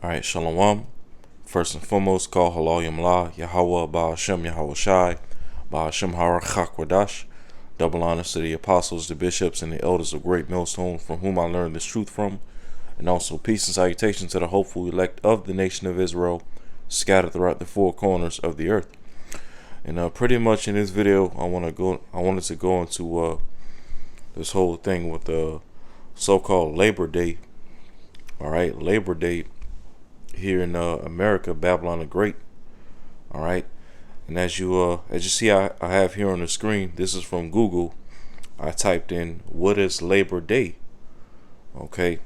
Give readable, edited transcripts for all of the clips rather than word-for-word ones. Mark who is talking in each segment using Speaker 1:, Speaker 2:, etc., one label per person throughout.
Speaker 1: Alright, Shalom. First and foremost, call Halal Yamla, Yahweh, Ba'ashem, Yahweh Shai, Ba'ashem Harach Hakwadash. Double honors to the apostles, the bishops, and the elders of Great Millstone, from whom I learned this truth from. And also peace and salutation to the hopeful elect of the nation of Israel, scattered throughout the four corners of the earth. And pretty much in this video, I wanted to go into this whole thing with the so-called Labor Day. Alright, Labor Day here in America, Babylon the Great. All right, and as you see, I have here on the screen. This is from Google. I typed in "what is Labor Day?" Okay,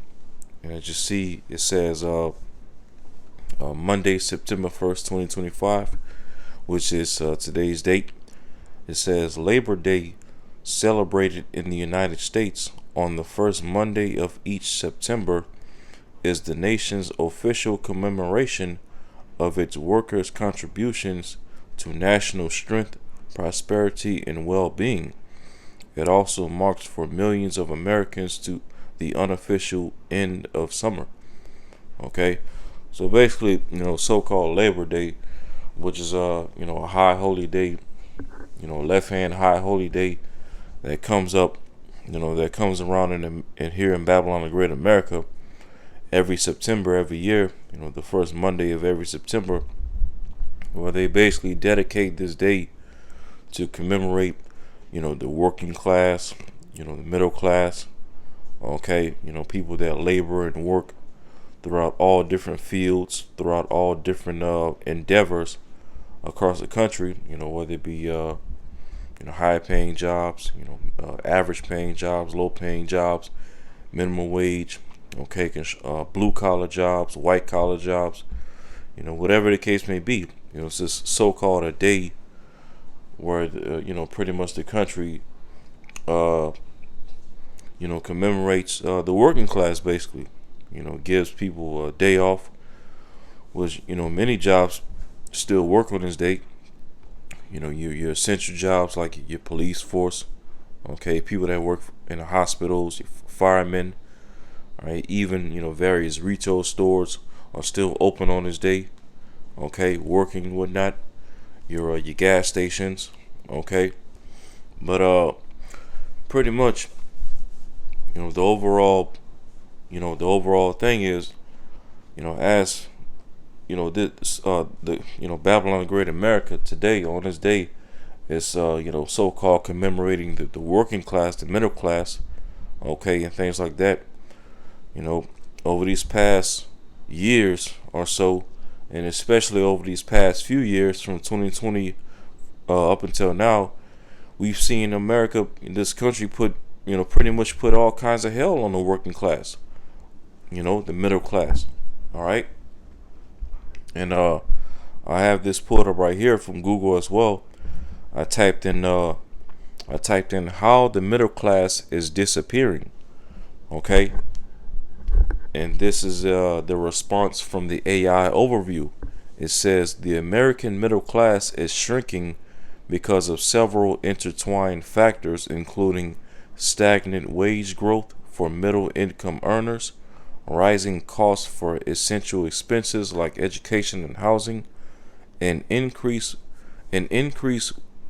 Speaker 1: and as you see, it says Monday, September 1st, 2025, which is today's date. It says Labor Day, celebrated in the United States on the first Monday of each September, is the nation's official commemoration of its workers' contributions to national strength, prosperity, and well-being. It also marks for millions of Americans to the unofficial end of summer. Okay, so basically, so-called Labor Day, which is a high holy day, left-hand high holy day that comes up, that comes around in here in Babylon the Great America every September, every year, the first Monday of every September, where they basically dedicate this day to commemorate, the working class, the middle class, okay, people that labor and work throughout all different fields, throughout all different endeavors across the country, whether it be, high paying jobs, average paying jobs, low paying jobs, minimum wage, okay, blue collar jobs, white collar jobs, whatever the case may be. It's this so-called a day where pretty much the country commemorates the working class, basically. Gives people a day off, which many jobs still work on this day. Your essential jobs like your police force, okay, people that work in the hospitals, your firemen. Right, even various retail stores are still open on this day. Okay, working and whatnot. Your gas stations. Okay, but pretty much the overall thing is as this the Babylon the Great America today on this day is so-called commemorating the working class, the middle class, okay, and things like that. Over these past years or so, and especially over these past few years from 2020 up until now, we've seen America, this country, pretty much put all kinds of hell on the working class, the middle class. All right, and I have this pulled up right here from Google as well. I typed in how the middle class is disappearing. Okay. And this is the response from the AI overview. It says the American middle class is shrinking because of several intertwined factors, including stagnant wage growth for middle income earners, rising costs for essential expenses like education and housing, and increased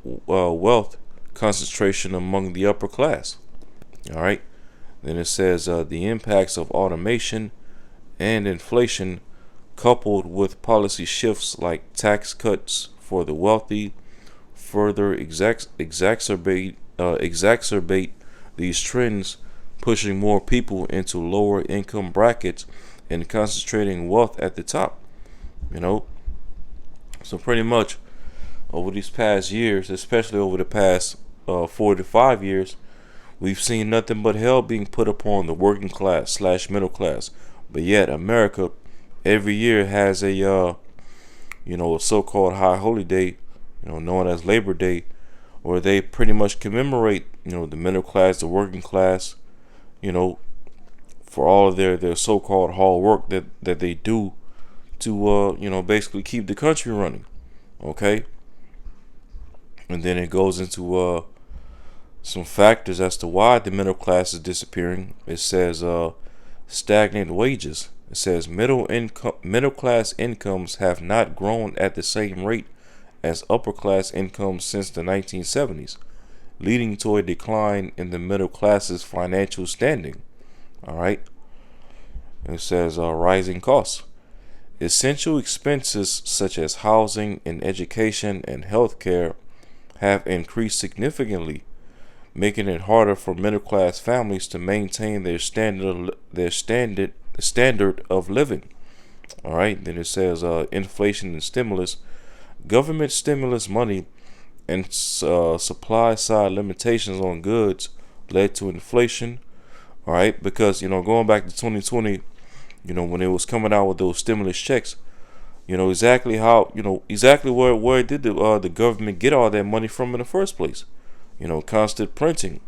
Speaker 1: wealth concentration among the upper class. All right. Then it says the impacts of automation and inflation, coupled with policy shifts like tax cuts for the wealthy, further exacerbate these trends, pushing more people into lower income brackets and concentrating wealth at the top. So pretty much over these past years, especially over the past 4 to 5 years, we've seen nothing but hell being put upon the working class / middle class. But yet America every year has a so-called high holy day, known as Labor Day, where they pretty much commemorate, the middle class, the working class, for all of their so-called hard work that they do to basically keep the country running. Okay. And then it goes into some factors as to why the middle class is disappearing. It says stagnant wages, It says middle class incomes have not grown at the same rate as upper class incomes since the 1970s, leading to a decline in the middle class's financial standing. All right. It says rising costs. Essential expenses such as housing and education and healthcare have increased significantly, making it harder for middle class families to maintain their standard of living. All right. Then it says inflation and stimulus. Government stimulus money and supply side limitations on goods led to inflation. All right, because going back to 2020, when it was coming out with those stimulus checks, exactly how exactly where did the government get all that money from in the first place? Constant printing,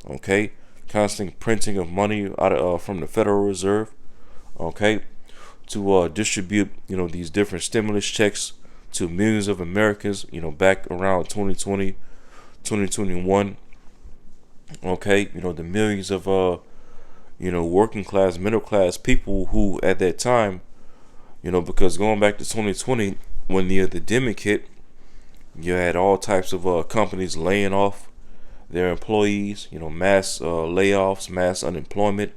Speaker 1: okay, constant printing of money out of from the Federal Reserve, okay, to distribute these different stimulus checks to millions of Americans, back around 2020, 2021, okay, the millions of working class, middle class people who at that time, because going back to 2020, when the epidemic hit, you had all types of companies laying off their employees, mass layoffs, mass unemployment.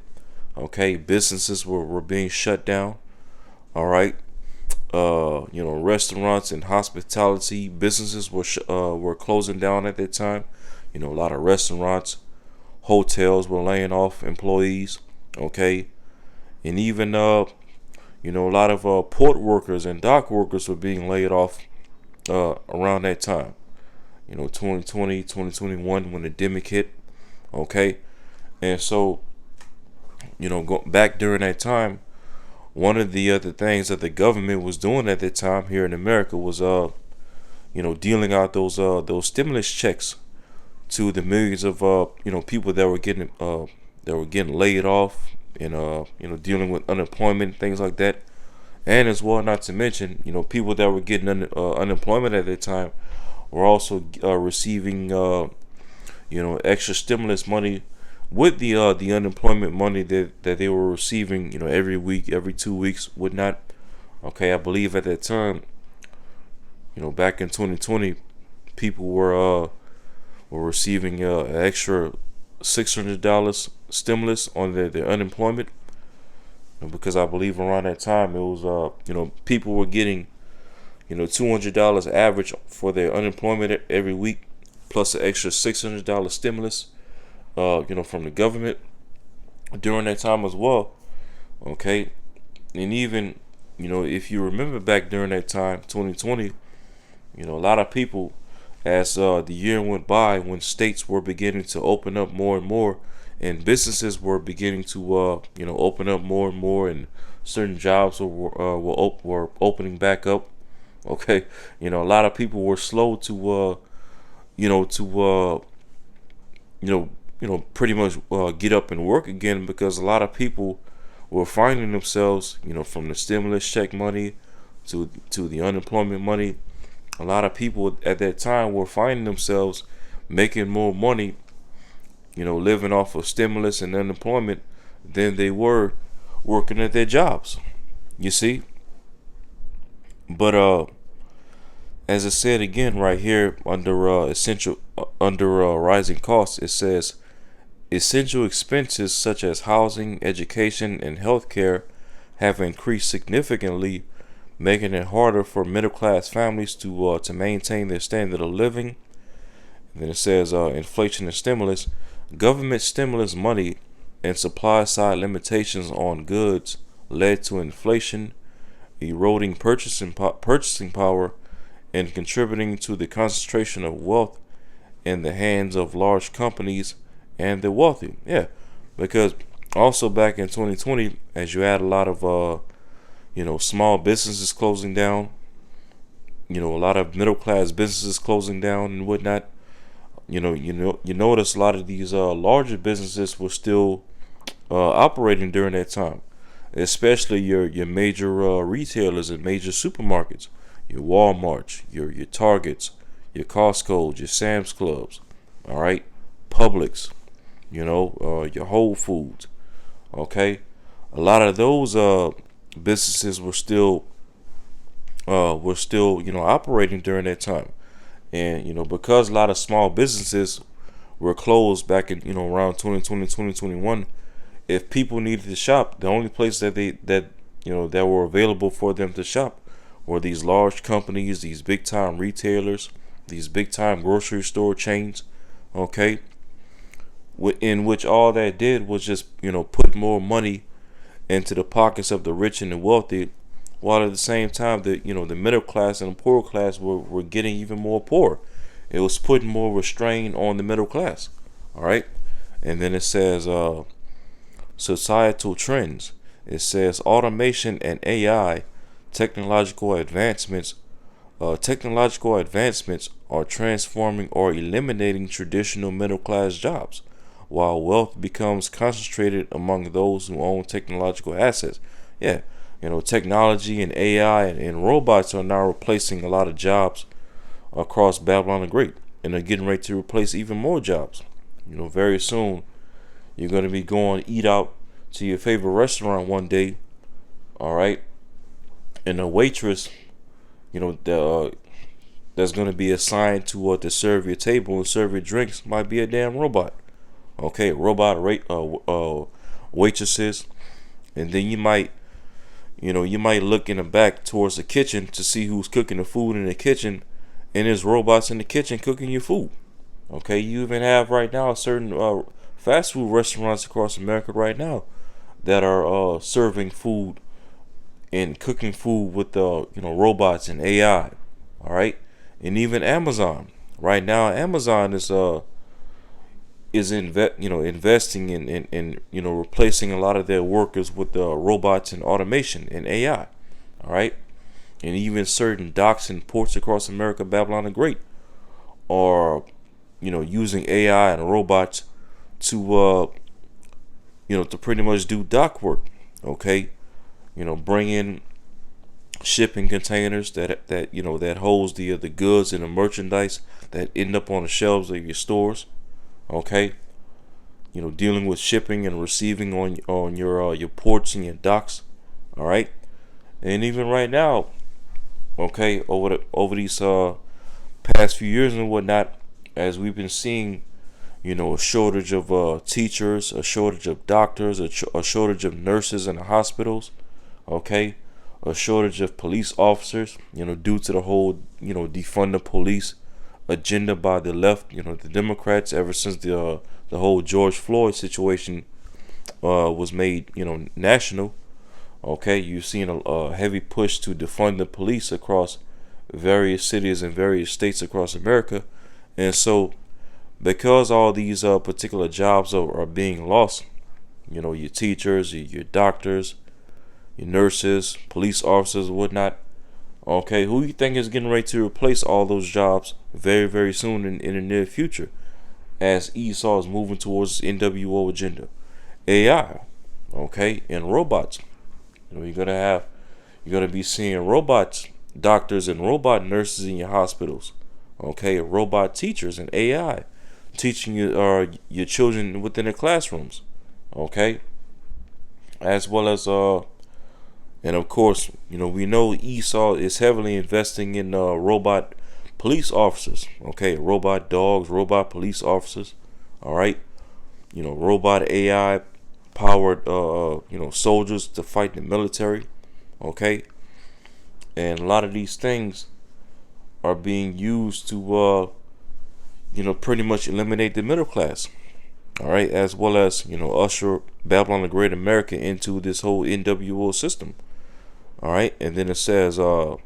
Speaker 1: Okay, businesses were being shut down. All right, restaurants and hospitality businesses were closing down at that time. A lot of restaurants, hotels were laying off employees. Okay, and even a lot of port workers and dock workers were being laid off around that time. 2020, 2021 when the demic hit. Okay, and so go back during that time. One of the other things that the government was doing at that time here in America was dealing out those stimulus checks to the millions of people that were getting laid off and dealing with unemployment, things like that. And as well, not to mention, people that were getting unemployment at that time were also receiving extra stimulus money with the unemployment money that they were receiving, every week, every 2 weeks, whatnot. Okay, I believe at that time, back in 2020, people were receiving an extra $600 stimulus on their unemployment, because I believe around that time it was people were getting $200 average for their unemployment every week, plus an extra $600 stimulus from the government during that time as well. Okay, and even if you remember back during that time, 2020, a lot of people, as the year went by, when states were beginning to open up more and more, and businesses were beginning to open up more and more, and certain jobs were opening back up. Okay, a lot of people were slow to pretty much get up and work again, because a lot of people were finding themselves, from the stimulus check money to the unemployment money. A lot of people at that time were finding themselves making more money, living off of stimulus and unemployment than they were working at their jobs. You see? But as I said again right here under rising costs, it says essential expenses such as housing, education, and healthcare have increased significantly, making it harder for middle class families to maintain their standard of living. And then it says inflation and stimulus. Government stimulus money and supply side limitations on goods led to inflation, eroding purchasing power, and contributing to the concentration of wealth in the hands of large companies and the wealthy. Yeah, because also back in 2020, as you had a lot of small businesses closing down, a lot of middle class businesses closing down and whatnot. You notice a lot of these larger businesses were still operating during that time, especially your major retailers and major supermarkets, your Walmarts, your Targets, your Costco's, your Sam's Clubs, all right, Publix, your Whole Foods. Okay, a lot of those businesses were still operating during that time. And because a lot of small businesses were closed back in around 2020 2021, if people needed to shop, the only place that were available for them to shop were these large companies, these big time retailers, these big time grocery store chains. Okay, in which all that did was just put more money into the pockets of the rich and the wealthy, while at the same time the middle class and the poor class were getting even more poor. It was putting more restraint on the middle class. All right, and then it says societal trends. It says automation and AI technological advancements. Technological advancements are transforming or eliminating traditional middle class jobs, while wealth becomes concentrated among those who own technological assets. Yeah, technology and AI and robots are now replacing a lot of jobs across Babylon the Great, and they're getting ready to replace even more jobs. Very soon you're going to be going eat out to your favorite restaurant one day, all right, and the waitress, that's going to be assigned to serve your table and serve your drinks might be a damn robot. Okay, waitresses, and then you might look in the back towards the kitchen to see who's cooking the food in the kitchen, and there's robots in the kitchen cooking your food. Okay, you even have right now certain fast food restaurants across America right now that are serving food and cooking food with robots and AI. All right, and even Amazon right now. Amazon investing in replacing a lot of their workers with robots and automation and AI. All right, and even certain docks and ports across America, Babylon the Great, are using AI and robots to pretty much do dock work. Okay, bring in shipping containers that holds the goods and the merchandise that end up on the shelves of your stores. Okay, dealing with shipping and receiving on your ports and your docks. All right, and even right now, okay, over these past few years and whatnot, as we've been seeing, a shortage of teachers, a shortage of doctors, a shortage of nurses in the hospitals. Okay, a shortage of police officers, due to the whole, defund the police agenda by the left, the Democrats, ever since the whole George Floyd situation was made, national. Okay, you've seen a heavy push to defund the police across various cities and various states across America, and so because all these particular jobs are being lost, your teachers, your doctors, your nurses, police officers, whatnot. Okay, who you think is getting ready to replace all those jobs very, very soon in the near future, as Esau is moving towards the NWO agenda? AI, okay, and robots. You're gonna be seeing robots, doctors, and robot nurses in your hospitals. Okay, robot teachers and AI teaching your children within the classrooms. Okay, as well as and of course, we know Esau is heavily investing in robot police officers. Okay, robot dogs, robot police officers. All right, robot AI powered soldiers to fight the military. Okay, and a lot of these things are being used to pretty much eliminate the middle class. All right, as well as usher Babylon the Great America into this whole NWO system. All right, and then it says the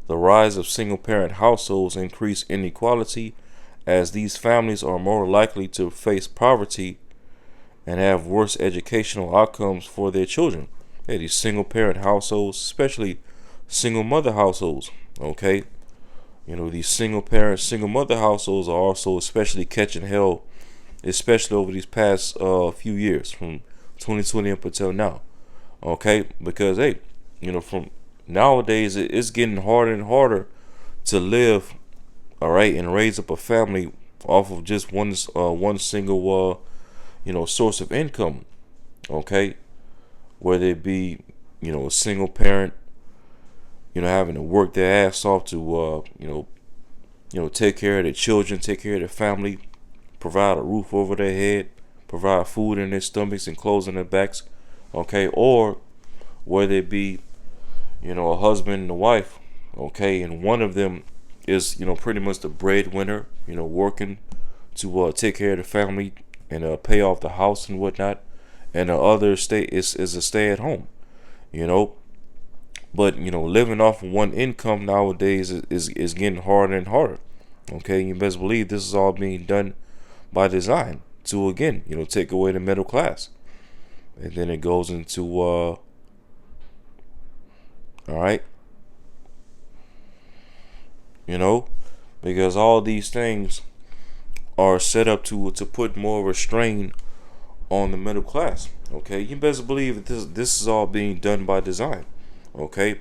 Speaker 1: rise of single parent households increase inequality, as these families are more likely to face poverty and have worse educational outcomes for their children. Yeah, these single parent households, especially single mother households. Okay, these single mother households are also especially catching hell, especially over these past few years from 2020 up until now. Okay, because hey, from nowadays it's getting harder and harder to live, all right, and raise up a family off of just one single source of income. Okay, whether it be, a single parent, having to work their ass off to, take care of their children, take care of their family, provide a roof over their head, provide food in their stomachs and clothes on their backs, okay, or whether it be, a husband and a wife, okay, and one of them is, pretty much the breadwinner, working to take care of the family and pay off the house and whatnot, and the other is a stay at home, you know. But living off of one income nowadays is getting harder and harder. Okay, you best believe this is all being done by design to again, take away the middle class, and then it goes into all right, because all these things are set up to put more restraint on the middle class. Okay, you best believe that this is all being done by design. Okay,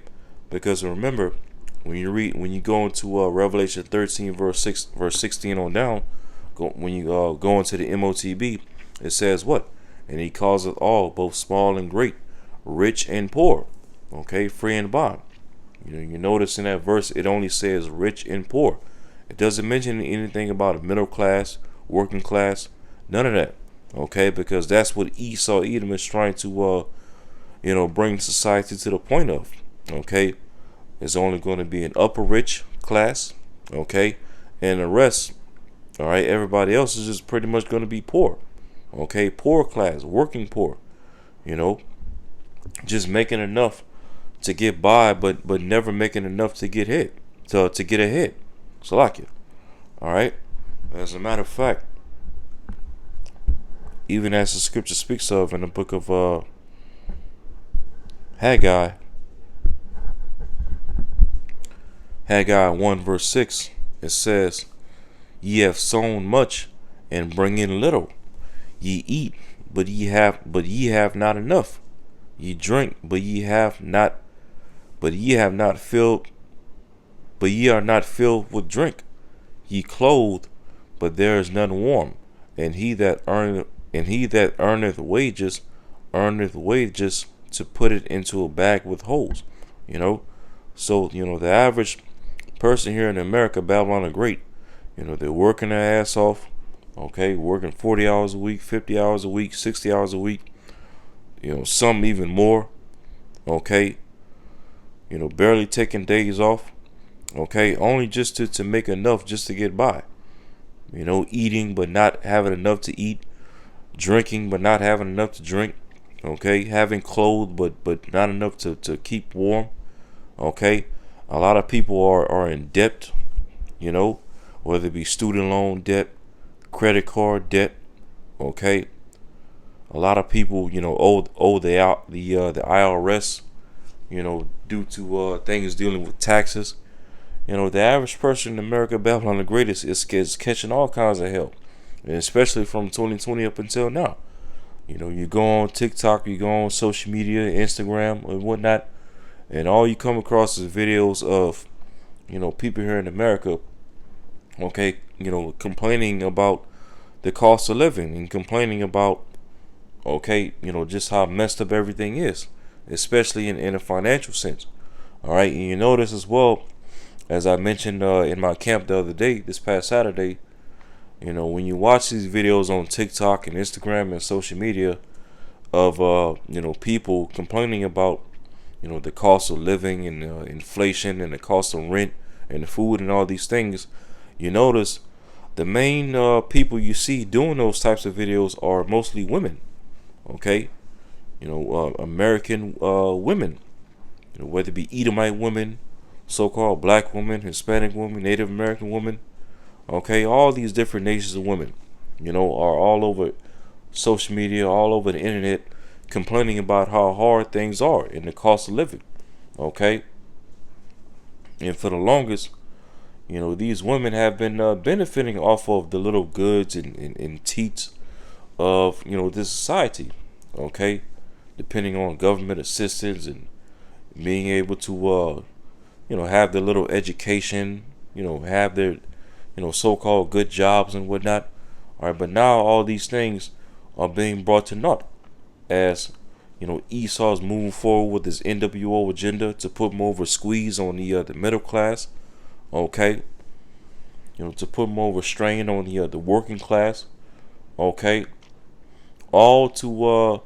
Speaker 1: because remember, when you go into Revelation 13 verse 16 on down, when you go into the MOTB, it says what? And he calls it all, both small and great, rich and poor, okay, free and bond. You notice in that verse it only says rich and poor. It doesn't mention anything about a middle class, working class, none of that. Okay, because that's what Esau Edom is trying to bring society to the point of. Okay, it's only going to be an upper rich class, okay, and the rest, all right, everybody else is just pretty much going to be poor. Okay, poor class, working poor, just making enough to get by, but never making enough to get hit, to get ahead. So like it. All right. As a matter of fact, even as the scripture speaks of in the book of Haggai 1 verse 6, it says, "Ye have sown much and bring in little. Ye eat, but ye have not enough. Ye drink, but ye have not filled, but ye are not filled with drink. Ye clothe, but there is none warm. And he that earneth wages to put it into a bag with holes." So the average person here in America, Babylon the Great, they're working their ass off, okay, working 40 hours a week, 50 hours a week, 60 hours a week, some even more, okay, barely taking days off, okay, only just to make enough just to get by, eating but not having enough to eat, drinking but not having enough to drink, okay, having clothes but not enough to keep warm, okay. A lot of people are in debt, whether it be student loan debt, credit card debt, okay. A lot of people, owe the IRS, due to things dealing with taxes. The average person in America, Babylon the Greatest, is catching all kinds of hell, and especially from 2020 up until now. You go on TikTok, you go on social media, Instagram, and whatnot, and all you come across is videos of, people here in America, okay, complaining about the cost of living and complaining about, okay, just how messed up everything is, especially in a financial sense. All right, and you notice as well, as I mentioned in my camp the other day, this past Saturday, when you watch these videos on TikTok and Instagram and social media of people complaining about the cost of living and inflation and the cost of rent and the food and all these things, you notice the main people you see doing those types of videos are mostly women. Okay, American women, whether it be Edomite women, so-called black women, Hispanic women, Native American women, okay, all these different nations of women, are all over social media, all over the internet, complaining about how hard things are and the cost of living, okay. And for the longest, these women have been benefiting off of the little goods and teats of this society, okay, depending on government assistance and being able to have their little education, have their so-called good jobs and whatnot. All right, but now all these things are being brought to naught as Esau's moving forward with his NWO agenda to put more of a squeeze on the middle class. Okay, to put more of a strain on the working class. Okay, all to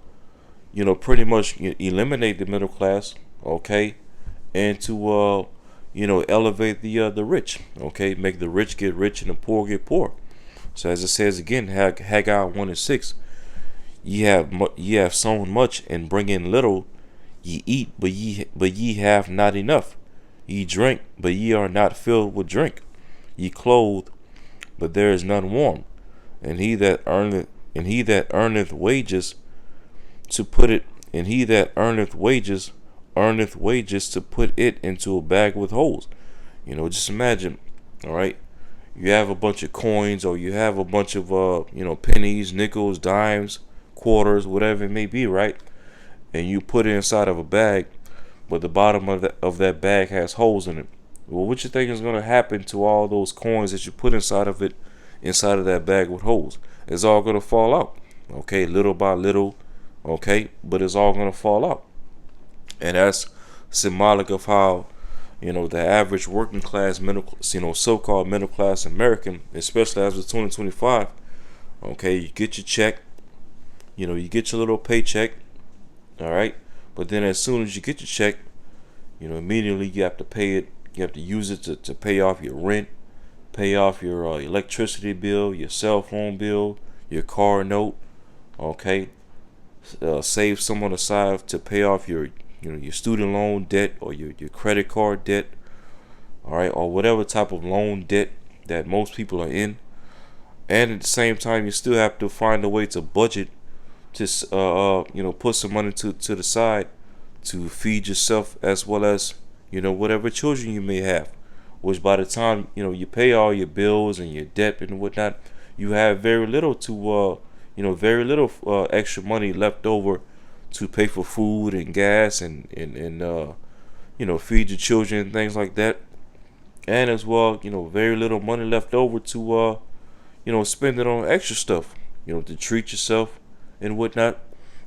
Speaker 1: pretty much eliminate the middle class. Okay, and to elevate the rich. Okay, make the rich get rich and the poor get poor. So as it says again, Haggai 1:6, ye have sown much and bring in little. Ye eat, but ye have not enough. Ye drink, but ye are not filled with drink. Ye clothe, but there is none warm. And he that earneth wages to put it, and he that earneth wages to put it into a bag with holes. Just imagine, all right. You have a bunch of coins, or you have a bunch of pennies, nickels, dimes, quarters, whatever it may be, right? And you put it inside of a bag, but the bottom of that bag has holes in it. Well, what you think is going to happen to all those coins that you put inside of that bag with holes? It's all going to fall out, okay, little by little, okay, but it's all going to fall out. And that's symbolic of how the average working class so-called middle class American, especially as of 2025, okay, you get your check, you get your little paycheck, all right, but then as soon as you get your check, immediately you have to pay it. You have to use it to pay off your rent, pay off your electricity bill, your cell phone bill, your car note, okay, save someone aside to pay off your student loan debt, or your credit card debt, all right, or whatever type of loan debt that most people are in. And at the same time, you still have to find a way to budget, to put some money to the side to feed yourself, as well as whatever children you may have, which by the time you pay all your bills and your debt and whatnot, you have very little extra money left over to pay for food and gas and feed your children and things like that. And as well, very little money left over to spend it on extra stuff, to treat yourself and whatnot.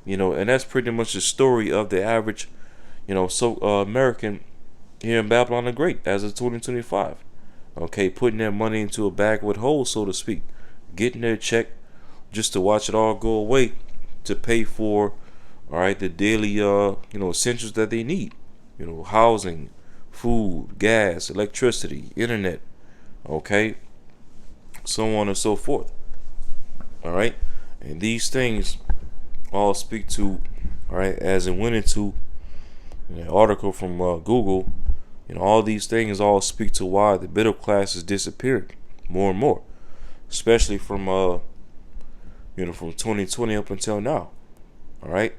Speaker 1: And that's pretty much the story of the average American here in Babylon the Great as of 2025. Okay, putting their money into a bag with holes, so to speak, getting their check just to watch it all go away to pay for, all right, the daily essentials that they need, housing, food, gas, electricity, internet, okay, so on and so forth. All right, and these things all speak to, all right, as it went into an article from Google. All these things all speak to why the middle class is disappearing more and more, especially from from 2020 up until now. All right.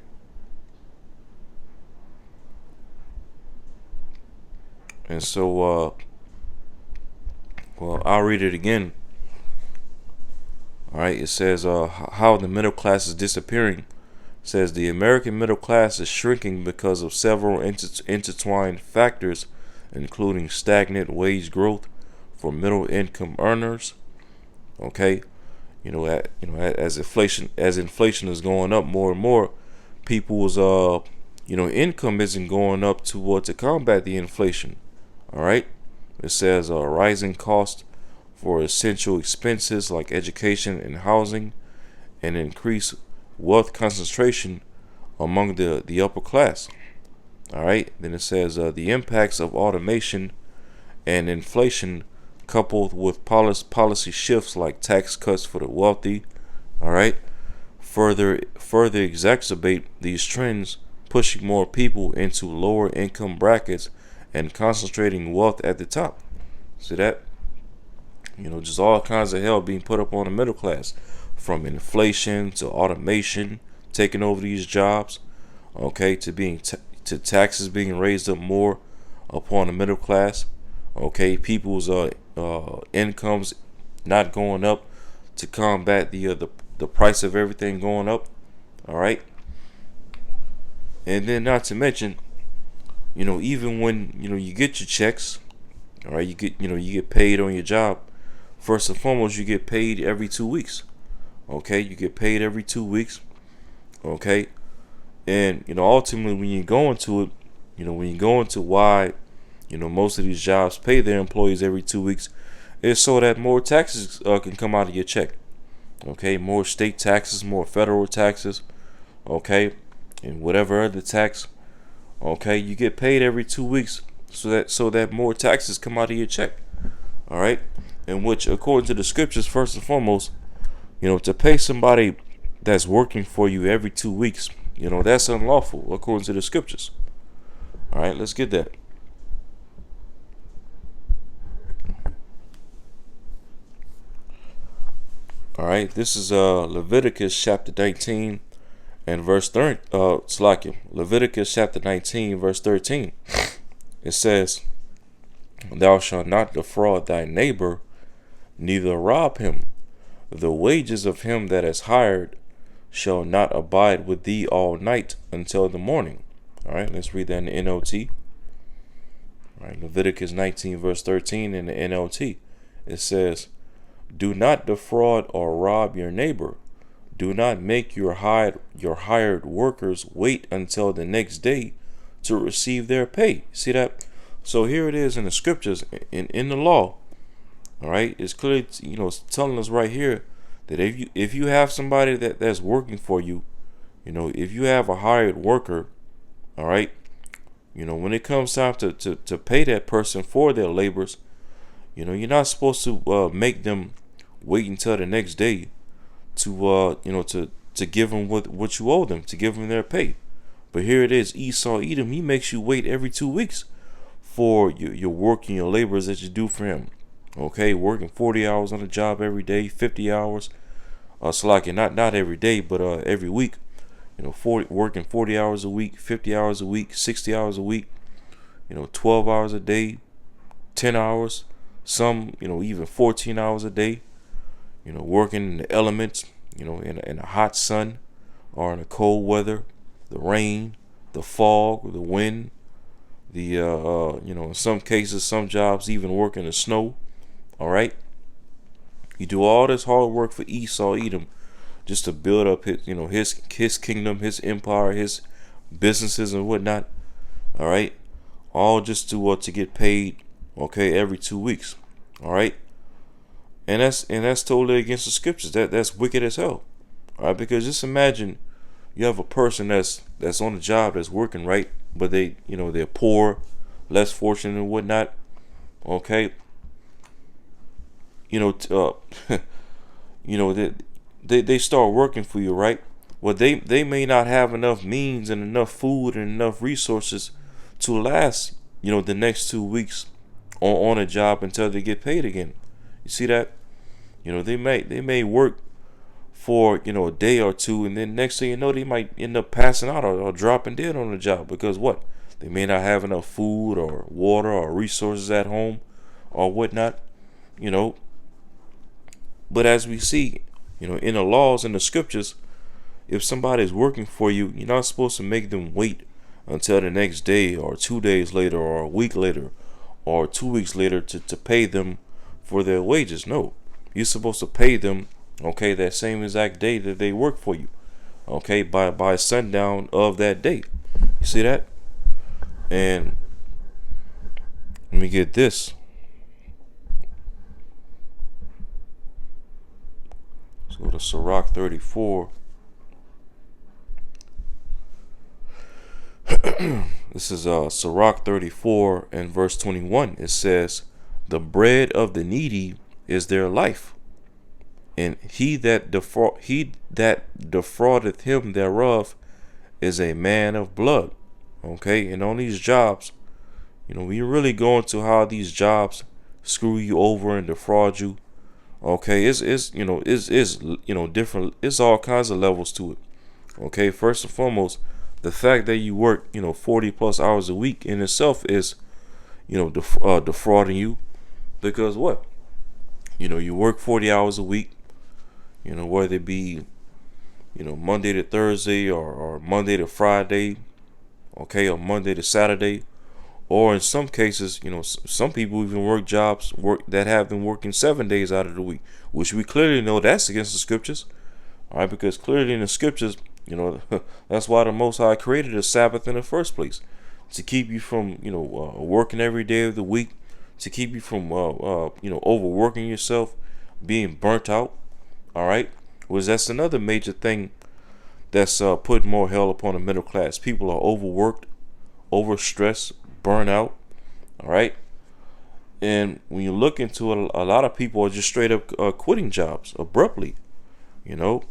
Speaker 1: And so, I'll read it again. All right. It says, how the middle class is disappearing. It says the American middle class is shrinking because of several intertwined factors, including stagnant wage growth for middle income earners. Okay, as inflation is going up more and more, people's income isn't going up to combat the inflation. All right, it says rising cost for essential expenses like education and housing, and increased wealth concentration among the upper class. All right, then it says the impacts of automation and inflation, coupled with policy shifts like tax cuts for the wealthy, all right, further exacerbate these trends, pushing more people into lower income brackets and concentrating wealth at the top. See that? Just all kinds of hell being put up on the middle class, from inflation to automation taking over these jobs, okay, to taxes being raised up more upon the middle class, okay, people's incomes not going up to combat the price of everything going up, all right. And then not to mention, even when you get your checks, all right, you get paid on your job. First and foremost, you get paid every 2 weeks. Okay, you get paid every 2 weeks. Okay, And ultimately, when you go into it, when you go into why most of these jobs pay their employees every 2 weeks, it's so that more taxes can come out of your check. Okay, more state taxes, more federal taxes. Okay, and whatever other tax. Okay, you get paid every 2 weeks, so that more taxes come out of your check. All right, and which, according to the scriptures, first and foremost, to pay somebody that's working for you every 2 weeks, that's unlawful according to the scriptures. All right, let's get that. All right, this is Leviticus chapter 19 and verse 30. Leviticus chapter 19 verse 13. It says, "Thou shalt not defraud thy neighbor, neither rob him. The wages of him that is hired shall not abide with thee all night until the morning." All right, let's read that in the NLT. All right, Leviticus 19 verse 13 in the NLT. It says, "Do not defraud or rob your neighbor. Do not make your hired workers wait until the next day to receive their pay." See that? So here it is in the scriptures, in the law. All right, it's clearly it's telling us right here that if you have somebody that's working for you, if you have a hired worker, all right, when it comes time to pay that person for their labors, you're not supposed to make them wait until the next day to give them what you owe them, to give them their pay. But here it is, Esau Edom, he makes you wait every 2 weeks for your work and your labors that you do for him. Okay, working 40 hours on the job every day, 50 hours. Not every day, but every week. 40 working 40 hours a week, 50 hours a week, 60 hours a week. 12 hours a day, 10 hours, some even 14 hours a day. Working in the elements, in the hot sun or in the cold weather, the rain, the fog, the wind, the in some cases, some jobs even work in the snow. All right, you do all this hard work for Esau Edom just to build up his kingdom, his empire, his businesses and whatnot. All right, all just to get paid. Okay, every 2 weeks. All right. And that's totally against the scriptures. That's wicked as hell. All right, because just imagine you have a person that's on the job, that's working, right, but they're poor, less fortunate and whatnot. Okay, you know they start working for you, right? Well, they may not have enough means and enough food and enough resources to last the next 2 weeks on a job until they get paid again. You see that? They may work for a day or two, and then next thing you know, they might end up passing out or dropping dead on the job because what? They may not have enough food or water or resources at home or whatnot. You know, but as we see, in the laws and the scriptures, if somebody is working for you, you're not supposed to make them wait until the next day or 2 days later or a week later or 2 weeks later to pay them for their wages. No, you're supposed to pay them, okay, that same exact day that they work for you, okay, by sundown of that day. You see that? And let me get this. Let's go to Sirach 34. This is Sirach 34 and verse 21. It says, "The bread of the needy is their life, and he that defraudeth him thereof is a man of blood." Okay, and on these jobs, we really go into how these jobs screw you over and defraud you. Okay, it's different. It's all kinds of levels to it. Okay, first and foremost, the fact that you work 40 plus hours a week in itself is defrauding you, because what? You work 40 hours a week, whether it be Monday to Thursday or Monday to Friday, okay, or Monday to Saturday, or in some cases, some people even work that have them working 7 days out of the week, which we clearly know that's against the scriptures. All right, because clearly in the scriptures You know, that's why the Most High created a Sabbath in the first place, to keep you from, working every day of the week, to keep you from, overworking yourself, being burnt out. All right, was that's another major thing that's putting more hell upon the middle class. People are overworked, overstressed, burnt out. All right, and when you look into it, a lot of people are just straight up quitting jobs abruptly. You know,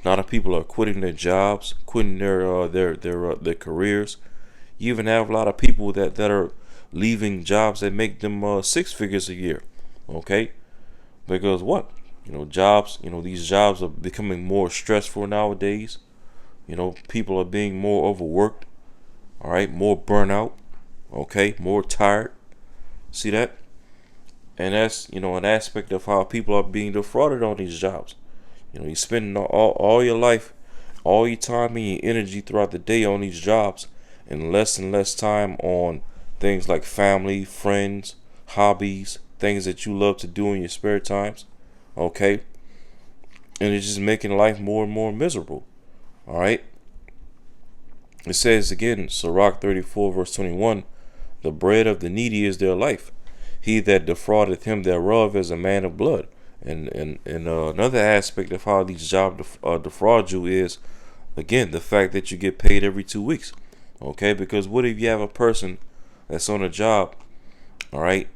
Speaker 1: a lot of people are quitting their jobs, quitting their careers. You even have a lot of people that are leaving jobs that make them six figures a year. Okay, because what? Jobs. These jobs are becoming more stressful nowadays. People are being more overworked. All right, more burnout. Okay, more tired. See that? And that's an aspect of how people are being defrauded on these jobs. You're spending all your life, all your time and your energy throughout the day on these jobs, and less time on things like family, friends, hobbies, things that you love to do in your spare times. Okay? And it's just making life more and more miserable. All right? It says again, Sirach 34, verse 21, the bread of the needy is their life. He that defraudeth him thereof is a man of blood. And another aspect of how these jobs defraud you is, again, the fact that you get paid every 2 weeks. Okay? Because what if you have a person that's on a job, all right?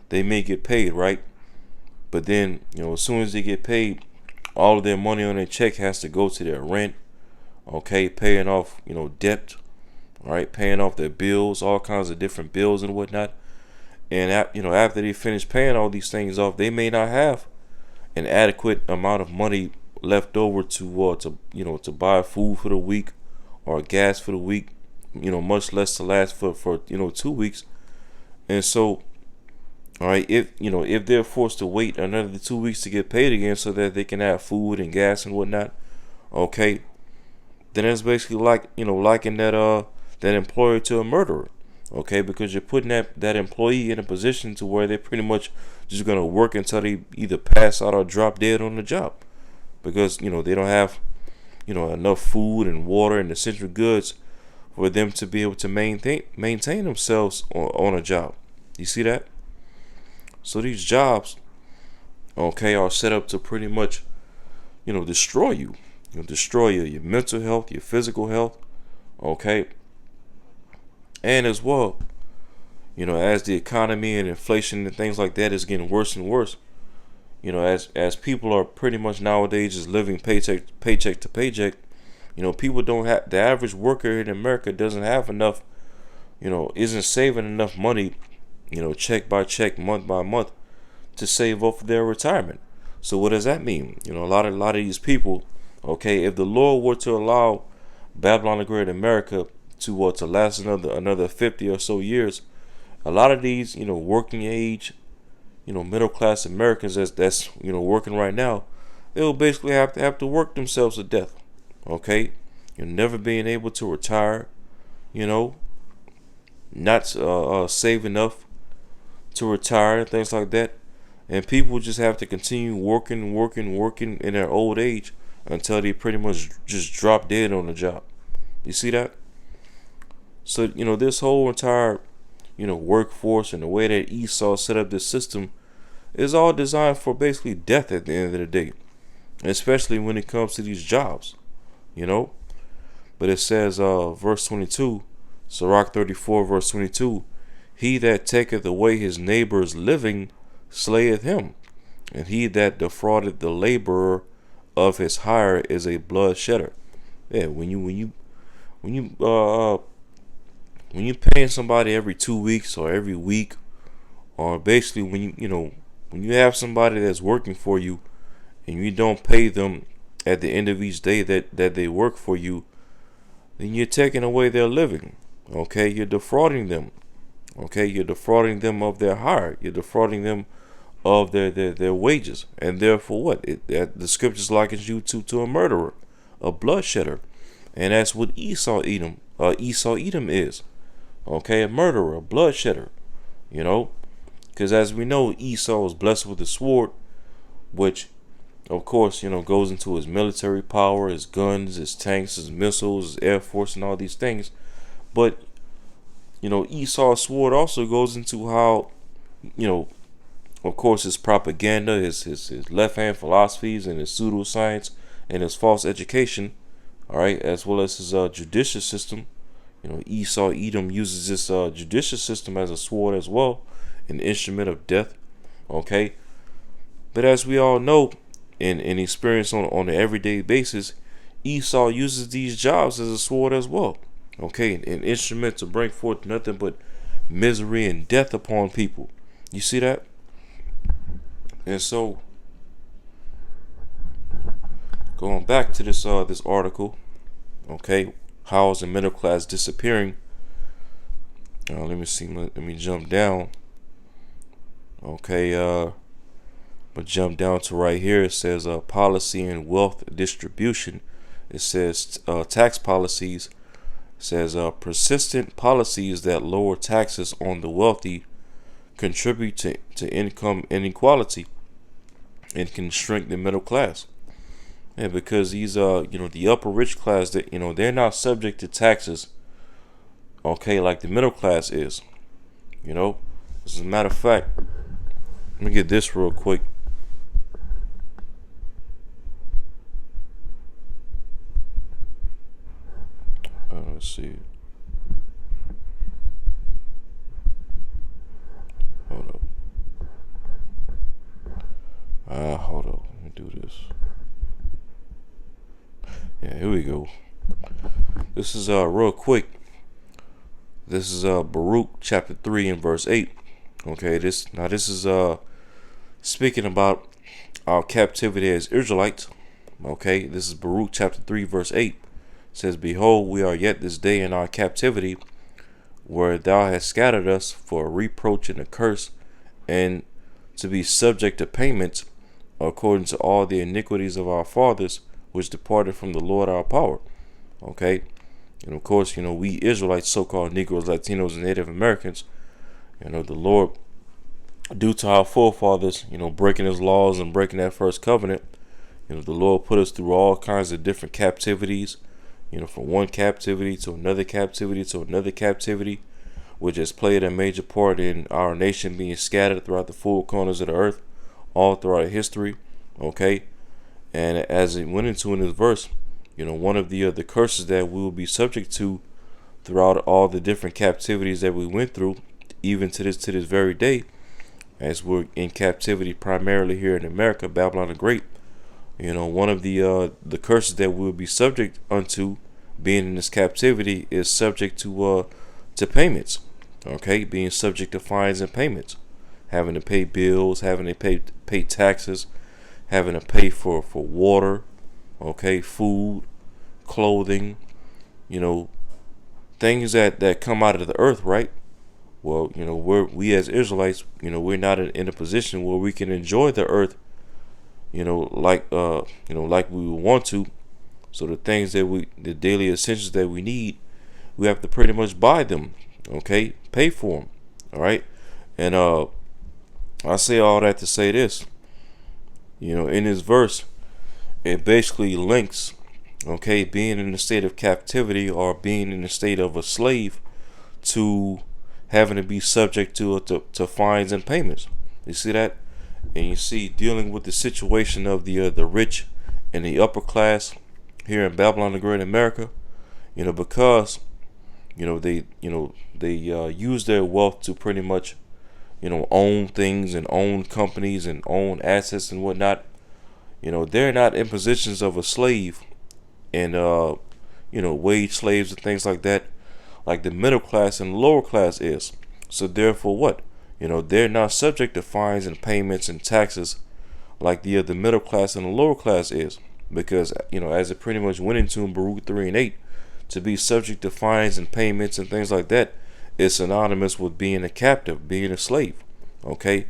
Speaker 1: They may get paid, right? But then, as soon as they get paid, all of their money on their check has to go to their rent, okay, paying off, debt, all right, paying off their bills, all kinds of different bills and whatnot. And after they finish paying all these things off, they may not have an adequate amount of money left over to buy food for the week or gas for the week, much less to last for 2 weeks. And so, all right, if they're forced to wait another 2 weeks to get paid again so that they can have food and gas and whatnot, okay, then it's basically like liking that employer to a murderer. Okay, because you're putting that employee in a position to where they're pretty much just gonna work until they either pass out or drop dead on the job, because they don't have enough food and water and essential goods for them to be able to maintain themselves on a job. You see that? So these jobs, okay, are set up to pretty much destroy you. Destroy your mental health, your physical health, okay, and as well, as the economy and inflation and things like that is getting worse and worse, as people are pretty much nowadays just living paycheck to paycheck, people don't have, the average worker in America doesn't have enough, isn't saving enough money, check by check, month by month, to save up for their retirement. So what does that mean? A lot of these people, okay, if the Lord were to allow Babylon the Great America to last another 50 or so years, a lot of these working age middle class Americans that's working right now, they'll basically have to work themselves to death. Okay, you're never being able to retire, not save enough to retire, things like that, and people just have to continue working in their old age until they pretty much just drop dead on the job. You see that? So this whole entire workforce and the way that Esau set up this system is all designed for basically death at the end of the day, especially when it comes to these jobs. But it says, verse 22, Sirach 34, verse 22, he that taketh away his neighbor's living slayeth him, and he that defrauded the laborer of his hire is a blood shedder. Yeah, when you paying somebody every 2 weeks or every week, or basically when you have somebody that's working for you and you don't pay them at the end of each day that they work for you, then you're taking away their living. Okay, you're defrauding them. Okay, you're defrauding them of their hire. You're defrauding them of their wages, and therefore what? The scriptures likens you to a murderer, a bloodshedder, and that's what Esau Edom is. Okay, a murderer, a bloodshedder. Because as we know, Esau was blessed with the sword, which of course, goes into his military power, his guns, his tanks, his missiles, his air force, and all these things. But, Esau's sword also goes into how, you know, of course, his propaganda, his left hand philosophies, and his pseudoscience, and his false education, all right, as well as his judicial system. Esau Edom uses this judicial system as a sword as well, an instrument of death. Okay, but as we all know, and experience on an everyday basis, Esau uses these jobs as a sword as well. Okay, an instrument to bring forth nothing but misery and death upon people. You see that? And so, going back to this article, okay, how is the middle class disappearing? Let me see. Let me jump down. Okay, but jump down to right here. It says policy and wealth distribution. It says tax policies. It says persistent policies that lower taxes on the wealthy contribute to income inequality and can shrink the middle class. And because these the upper rich class, that they're not subject to taxes, okay, like the middle class is. As a matter of fact, let me get this real quick. Let's see. Hold up. Hold up. Let me do this. Yeah, here we go. This is real quick. This is Baruch chapter 3 and verse 8. Okay, this is speaking about our captivity as Israelites. Okay, this is Baruch chapter 3 verse 8. It says, "Behold, we are yet this day in our captivity, where thou hast scattered us for a reproach and a curse, and to be subject to payments, according to all the iniquities of our fathers, which departed from the Lord our power." Okay, and of course, we Israelites, so-called Negroes, Latinos, and Native Americans, the Lord, due to our forefathers, breaking his laws and breaking that first covenant, the Lord put us through all kinds of different captivities, from one captivity to another captivity to another captivity, which has played a major part in our nation being scattered throughout the four corners of the earth, all throughout history. Okay, and as it went into in this verse, one of the curses that we will be subject to throughout all the different captivities that we went through, even to this very day, as we're in captivity primarily here in America, Babylon the Great. One of the curses that we'll be subject unto, being in this captivity, is subject to payments. Okay, being subject to fines and payments, having to pay bills, having to pay taxes, having to pay for water, okay, food, clothing, things that come out of the earth, right? Well, we as Israelites, we're not in a position where we can enjoy the earth, like we would want to. So the things the daily essentials that we need, we have to pretty much buy them, okay, pay for them, all right. And I say all that to say this, in this verse, it basically links, okay, being in a state of captivity or being in a state of a slave to having to be subject to fines and payments. You see that? And you see, dealing with the situation of the rich and the upper class here in Babylon the Great America, because they use their wealth to pretty much own things and own companies and own assets and whatnot. They're not in positions of a slave and wage slaves and things like that, like the middle class and lower class is. So therefore, what? They're not subject to fines and payments and taxes like the middle class and the lower class is, because as it pretty much went into in Baruch 3 and 8, to be subject to fines and payments and things like that is synonymous with being a captive, being a slave. Okay,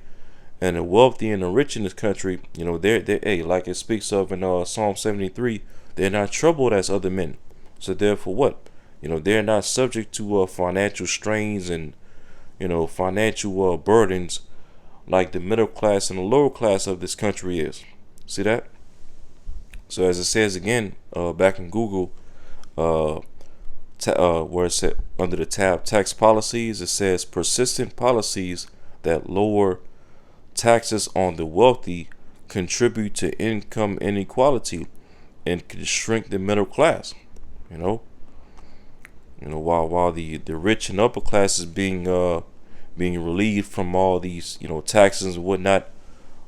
Speaker 1: and the wealthy and the rich in this country, they're like it speaks of in Psalm 73, they're not troubled as other men. So therefore, what? They're not subject to financial strains and financial burdens like the middle class and the lower class of this country is. See that? So as it says again, back in Google, uh, where it's at under the tab tax policies, it says persistent policies that lower taxes on the wealthy contribute to income inequality and can shrink the middle class. You know, while the rich and upper class is being relieved from all these taxes and whatnot.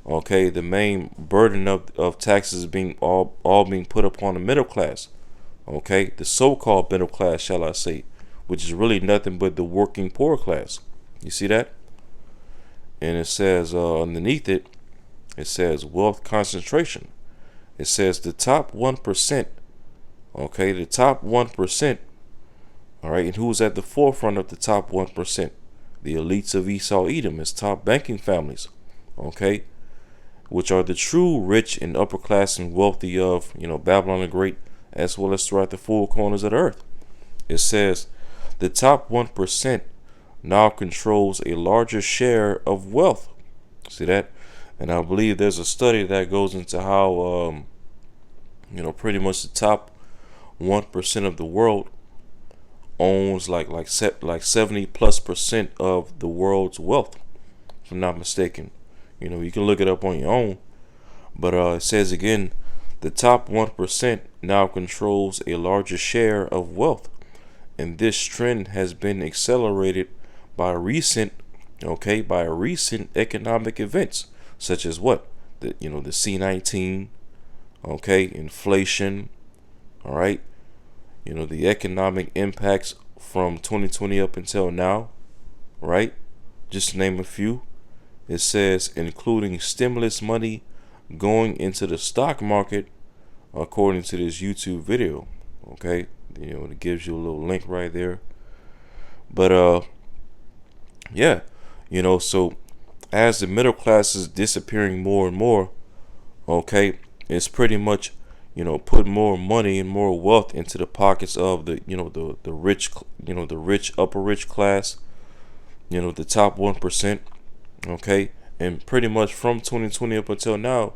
Speaker 1: Okay, the main burden of taxes is being all being put upon the middle class. Okay, the so-called middle class, shall I say, which is really nothing but the working poor class. You see that? And it says underneath it, it says wealth concentration. It says the top 1%. Okay, the top 1%. All right, and who's at the forefront of the top 1%? The elites of Esau Edom, its top banking families. Okay, which are the true rich and upper class and wealthy of Babylon the Great, as well as throughout the four corners of the earth. It says the top 1% now controls a larger share of wealth. See that? And I believe there's a study that goes into how pretty much the top 1% of the world owns like 70+% of the world's wealth, if I'm not mistaken. You can look it up on your own. But it says again, the top 1% now controls a larger share of wealth. And this trend has been accelerated by recent economic events, such as what? The C-19, okay, inflation, all right, the economic impacts from 2020 up until now, right? Just to name a few. It says including stimulus money going into the stock market, according to this YouTube video. Okay, it gives you a little link right there. But yeah, so as the middle class is disappearing more and more, okay, it's pretty much put more money and more wealth into the pockets of the rich, the rich upper rich class, the top 1%. Okay, and pretty much from 2020 up until now,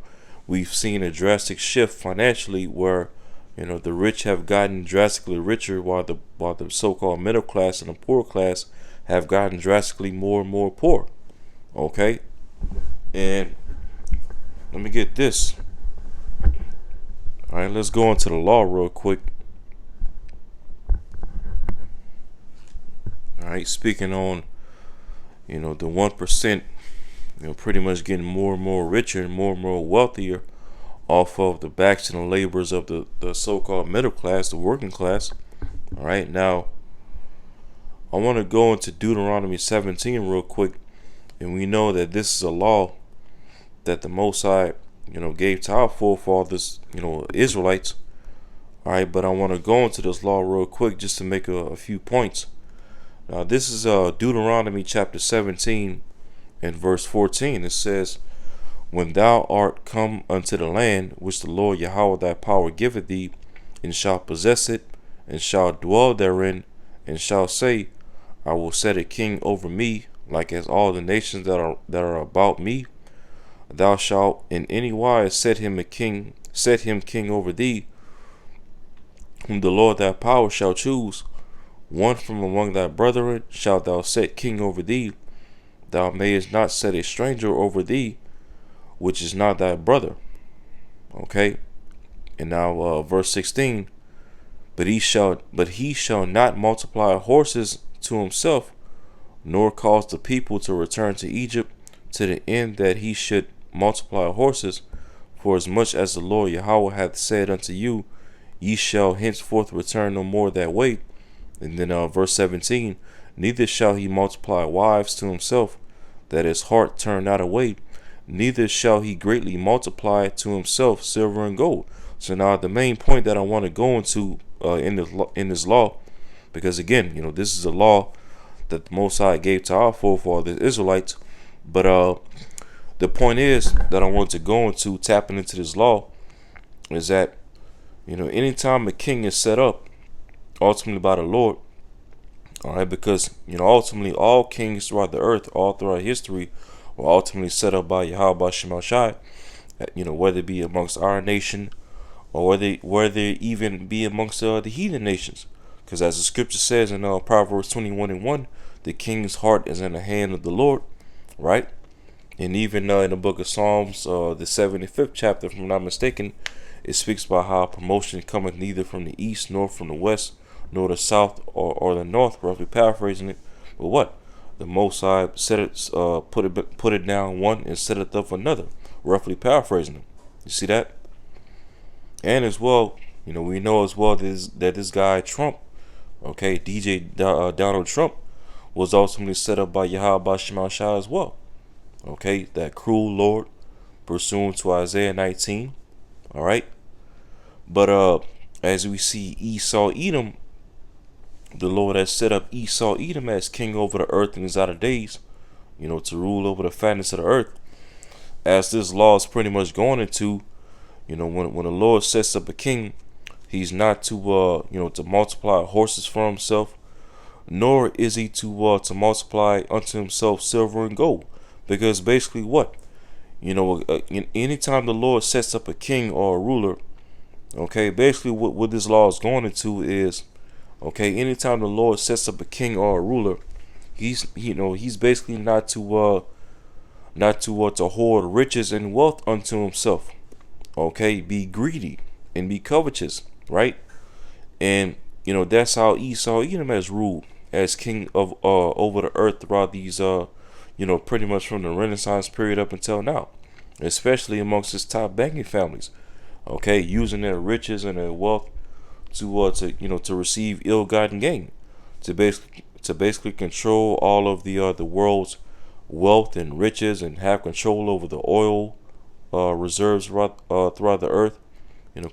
Speaker 1: we've seen a drastic shift financially where the rich have gotten drastically richer, while the so-called middle class and the poor class have gotten drastically more and more poor. Okay, and let me get this. All right, let's go into the law real quick. All right, speaking on the 1%, pretty much getting more and more richer and more wealthier off of the backs and the labors of the so-called middle class, the working class. All right, now I want to go into Deuteronomy 17 real quick, and we know that this is a law that the Most High, gave to our forefathers, Israelites. All right, but I want to go into this law real quick just to make a few points. Now, this is Deuteronomy chapter 17 and verse 14. It says, when thou art come unto the land which the Lord Yahweh thy power giveth thee, and shalt possess it, and shalt dwell therein, and shalt say, I will set a king over me, like as all the nations that are about me. Thou shalt in any wise set him king over thee, whom the Lord thy power shall choose. One from among thy brethren shalt thou set king over thee. Thou mayest not set a stranger over thee, which is not thy brother. Okay, and now verse 16. But he shall not multiply horses to himself, nor cause the people to return to Egypt, to the end that he should multiply horses. For as much as the Lord Yahweh hath said unto you, ye shall henceforth return no more that way. And then verse 17. Neither shall he multiply wives to himself, that his heart turn not away. Neither shall he greatly multiply to himself silver and gold. So now the main point that I want to go into in this law, because again, this is a law that the Most High gave to our forefathers Israelites. But the point is that I want to go into tapping into this law is that anytime a king is set up ultimately by the Lord, all right, because ultimately all kings throughout the earth, all throughout history, were ultimately set up by Yahweh Shemashai, whether it be amongst our nation or whether even be amongst the heathen nations. Because as the scripture says in Proverbs 21:1, the king's heart is in the hand of the Lord, right? And even in the book of Psalms, the 75th chapter, if I'm not mistaken, it speaks about how promotion cometh neither from the east, nor from the west, nor the south, or the north, roughly paraphrasing it. But what? The Most High set it, put it down one and set it up another, roughly paraphrasing it. You see that? And as well, we know as well that this guy Trump, okay, DJ Donald Trump, was ultimately set up by Yahweh Shema Shah as well. Okay, that cruel Lord, pursuant to Isaiah 19. All right, but as we see Esau Edom, the Lord has set up Esau Edom as king over the earth in his outer days, to rule over the fatness of the earth. As this law is pretty much going into, when the Lord sets up a king, he's not to multiply horses for himself, nor is he to multiply unto himself silver and gold. Because basically what? Anytime the Lord sets up a king or a ruler, okay, basically what this law is going into is, okay, anytime the Lord sets up a king or a ruler, he's basically not to hoard riches and wealth unto himself. Okay, be greedy and be covetous, right? And that's how Esau Edom has ruled as king of over the earth throughout these pretty much from the Renaissance period up until now, especially amongst his top banking families. Okay, using their riches and their wealth to receive ill-gotten gain, to basically control all of the world's wealth and riches, and have control over the oil reserves throughout the earth.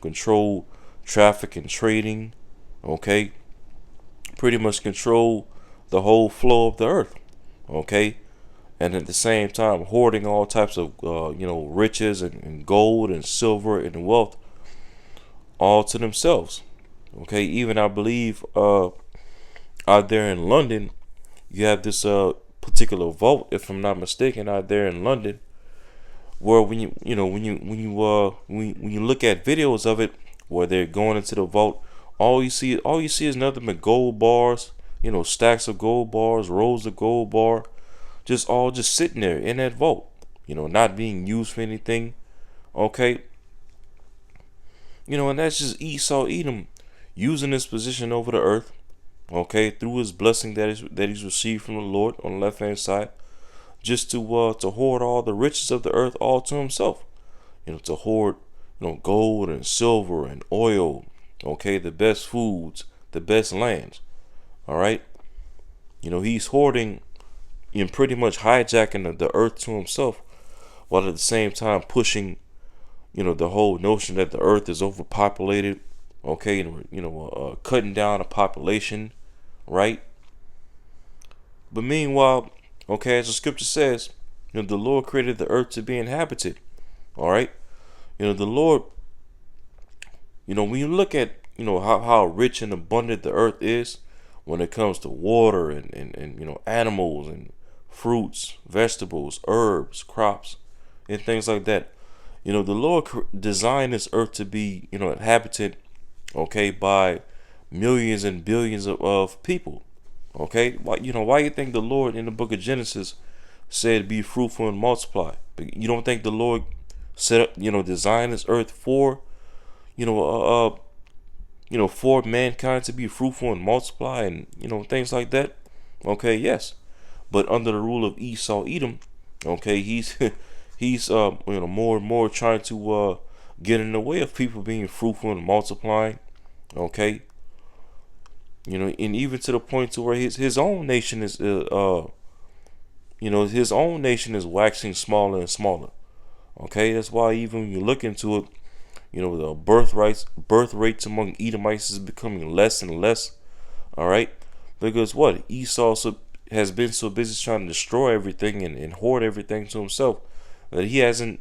Speaker 1: Control traffic and trading. Okay, pretty much control the whole flow of the earth. Okay, and at the same time hoarding all types of riches and gold and silver and wealth all to themselves. Okay, even I believe out there in London, you have this particular vote, if I'm not mistaken, out there in London, where when you look at videos of it where they're going into the vote, all you see is nothing but gold bars, stacks of gold bars, rows of gold bar, just sitting there in that vault, not being used for anything. Okay, and that's just Esau Edom using his position over the earth, okay, through his blessing that he's received from the Lord on the left hand side, just to hoard all the riches of the earth all to himself. To hoard gold and silver and oil, okay, the best foods, the best lands. All right, he's hoarding and pretty much hijacking the earth to himself, while at the same time pushing the whole notion that the earth is overpopulated, okay, and cutting down the population, right? But meanwhile, okay, as the scripture says, the Lord created the earth to be inhabited. All right, the Lord, when you look at how rich and abundant the earth is when it comes to water and animals and fruits, vegetables, herbs, crops, and things like that. The Lord designed this earth to be inhabited, okay, by millions and billions of people. Okay, why you think the Lord in the book of Genesis said be fruitful and multiply? But you don't think the Lord set up, designed this earth for for mankind to be fruitful and multiply and things like that? Okay, yes, but under the rule of Esau Edom, okay, he's more and more trying to get in the way of people being fruitful and multiplying. Okay, and even to the point to where his own nation is his own nation is waxing smaller and smaller. Okay, that's why even when you look into it, the birth rates among Edomites is becoming less and less. All right, because what, Esau has been so busy trying to destroy everything and hoard everything to himself that he hasn't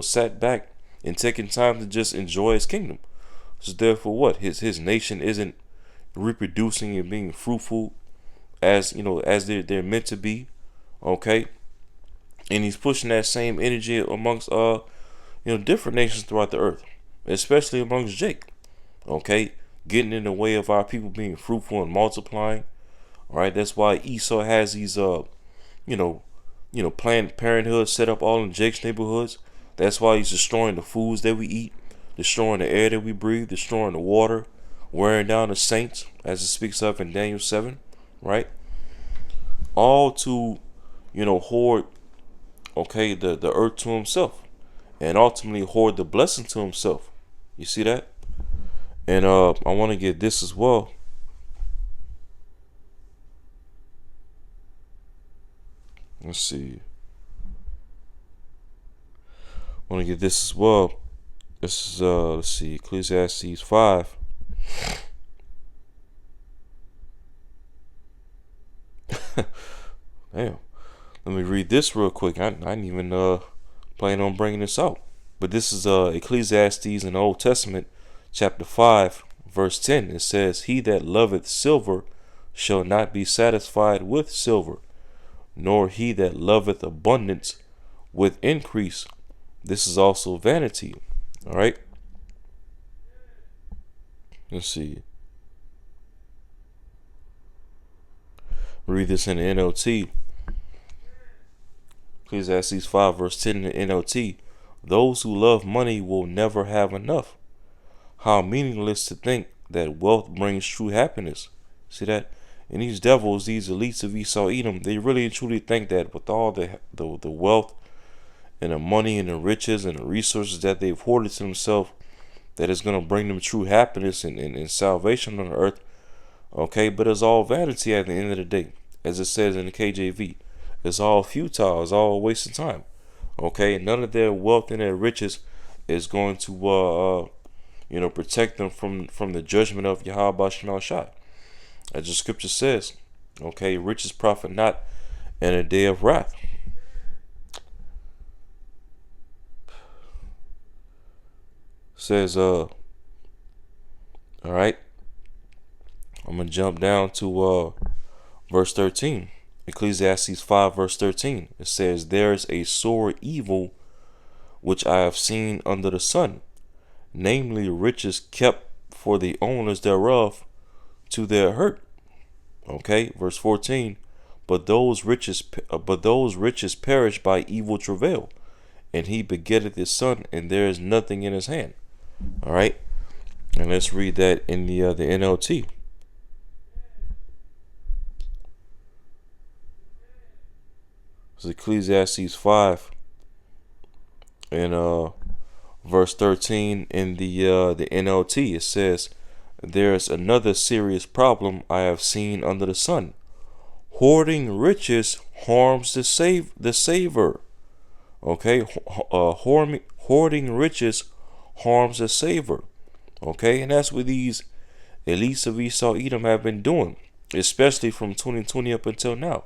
Speaker 1: sat back and taken time to just enjoy his kingdom. So therefore, what, his nation isn't reproducing and being fruitful as as they're meant to be. Okay, and he's pushing that same energy amongst different nations throughout the earth, especially amongst Jake. Okay, getting in the way of our people being fruitful and multiplying. All right, that's why Esau has these you know, Planned Parenthood set up all in Jake's neighborhoods. That's why he's destroying the foods that we eat, destroying the air that we breathe, destroying the water, wearing down the saints, as it speaks of in Daniel 7, right? All to, hoard, okay, the earth to himself, and ultimately hoard the blessing to himself. You see that? And I want to get this as well. Let's see. I want to get this as well. This is let's see, Ecclesiastes 5. Damn. Let me read this real quick. I didn't even plan on bringing this out. But this is Ecclesiastes in the Old Testament, chapter 5, verse 10. It says, "He that loveth silver shall not be satisfied with silver, nor he that loveth abundance with increase. This is also vanity." All right. Let's see. Read this in the NLT. Ecclesiastes 5 verse 10 in the NLT. "Those who love money will never have enough. How meaningless to think that wealth brings true happiness." See that? And these devils, these elites of Esau Edom, they really and truly think that with all the wealth and the money and the riches and the resources that they've hoarded to themselves, that is going to bring them true happiness and salvation on the earth. Okay, but it's all vanity at the end of the day. As it says in the KJV, it's all futile, it's all a waste of time. Okay, none of their wealth and their riches is going to protect them from the judgment of Yahweh Shema Shai. As the scripture says, okay, riches profit not in a day of wrath. Says all right, I'm gonna jump down to verse 13. Ecclesiastes 5 verse 13. It says, "There is a sore evil which I have seen under the sun, namely riches kept for the owners thereof to their hurt." Okay, verse 14. But those riches perish by evil travail, and he begetteth his son, and there is nothing in his hand. All right, and let's read that in the NLT. It's Ecclesiastes 5 and verse 13 in the NLT. It says, "There's another serious problem I have seen under the sun. Hoarding riches harms the saver." Okay, hoarding riches harms the saver. Okay, and that's what these elites of Esau Edom have been doing, especially from 2020 up until now.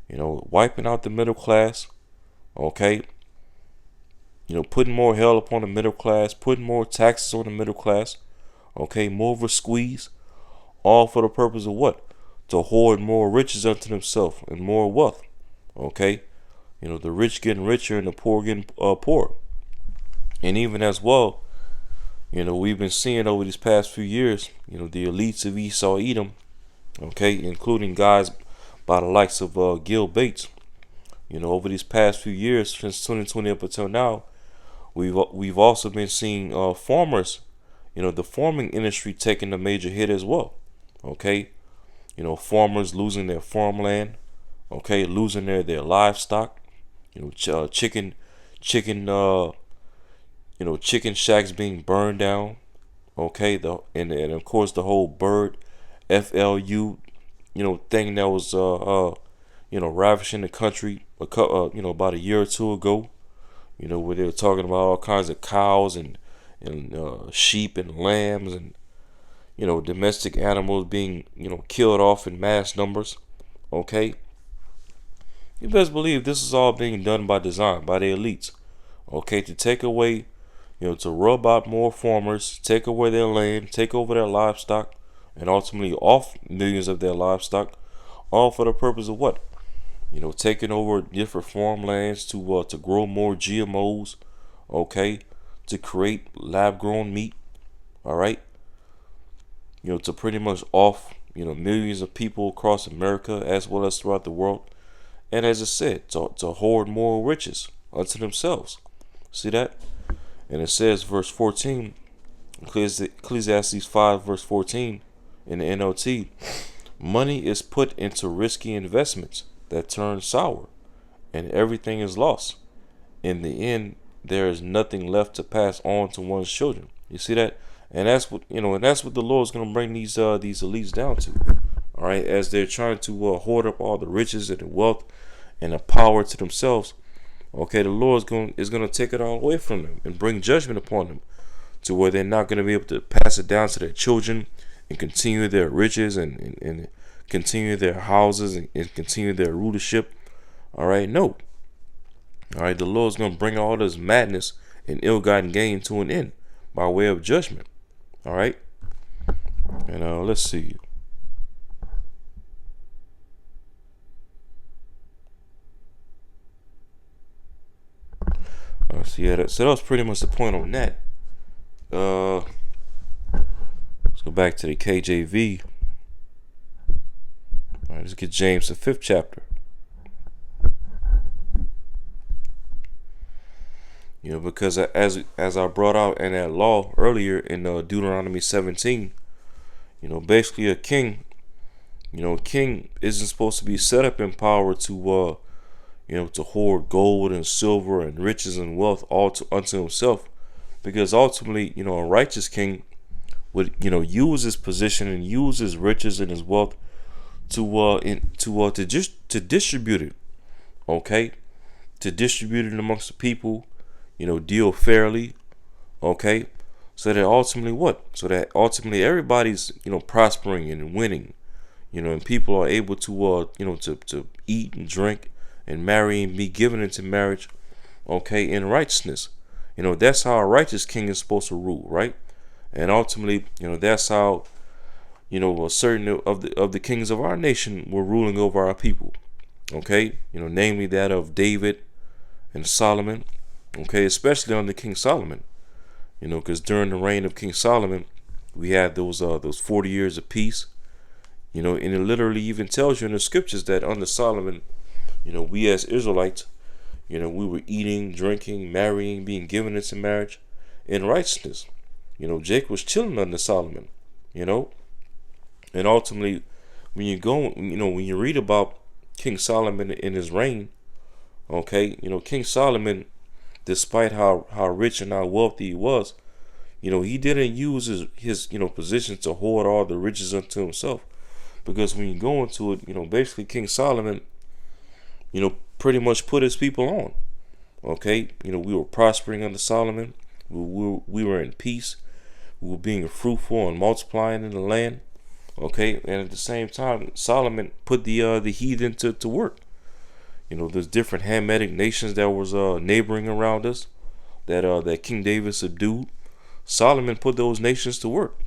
Speaker 1: Wiping out the middle class. Okay, putting more hell upon the middle class, putting more taxes on the middle class. Okay, more of a squeeze, all for the purpose of what? To hoard more riches unto themselves and more wealth. Okay, the rich getting richer and the poor getting poorer. And even as well, we've been seeing over these past few years, the elites of Esau Edom, okay, including guys by the likes of Gil Bates, over these past few years, since 2020 up until now, we've also been seeing farmers, the farming industry taking a major hit as well. Okay, farmers losing their farmland, okay, losing their livestock, chicken shacks being burned down. Okay, and of course the whole bird FLU thing that was ravishing the country about a year or two ago, where they were talking about all kinds of cows and sheep and lambs and domestic animals being killed off in mass numbers. Okay, you best believe this is all being done by design by the elites. Okay, to take away, to rub out more farmers, take away their land, take over their livestock, and ultimately off millions of their livestock, all for the purpose of what? Taking over different farmlands to grow more GMOs, okay, to create lab-grown meat. All right, to pretty much off, millions of people across America as well as throughout the world. And as I said, to hoard more riches unto themselves. See that? And it says, verse 14, Ecclesiastes 5, verse 14, in the NLT, money is put into risky investments that turn sour, and everything is lost. In the end, there is nothing left to pass on to one's children. You see that? And that's what and that's what the Lord's gonna bring these elites down to. All right, as they're trying to hoard up all the riches and the wealth and the power to themselves. Okay, the Lord is gonna take it all away from them and bring judgment upon them, to where they're not gonna be able to pass it down to their children and continue their riches and continue their houses and continue their rulership. All right, no. All right, the Lord's gonna bring all this madness and ill-gotten gain to an end by way of judgment. All right, and let's see. So that was pretty much the point on that. Let's go back to the KJV. All right, let's get James the 5th chapter. Because as I brought out in that law earlier in Deuteronomy 17, basically a king, king isn't supposed to be set up in power to to hoard gold and silver and riches and wealth all unto himself, because ultimately, a righteous king would, use his position and use his riches and his wealth to distribute it, okay, to distribute it amongst the people, deal fairly, okay, so that ultimately everybody's prospering and winning, and people are able to to eat and drink and marry and be given into marriage, okay, in righteousness. That's how a righteous king is supposed to rule, right? And ultimately, that's how a certain of the kings of our nation were ruling over our people, okay, namely that of David and Solomon, okay, especially under King Solomon, because during the reign of King Solomon, we had those 40 years of peace, and it literally even tells you in the scriptures that under Solomon, we as Israelites, we were eating, drinking, marrying, being given into marriage in righteousness. Jake was chilling under Solomon, and ultimately, when you read about King Solomon in his reign, okay, King Solomon, despite how rich and how wealthy he was, he didn't use his position to hoard all the riches unto himself, because when you go into it, basically King Solomon, pretty much put his people on. Okay, we were prospering under Solomon. We were in peace. We were being fruitful and multiplying in the land. Okay, and at the same time, Solomon put the heathen to work. There's different Hamitic nations that was neighboring around us that King David subdued. Solomon put those nations to work.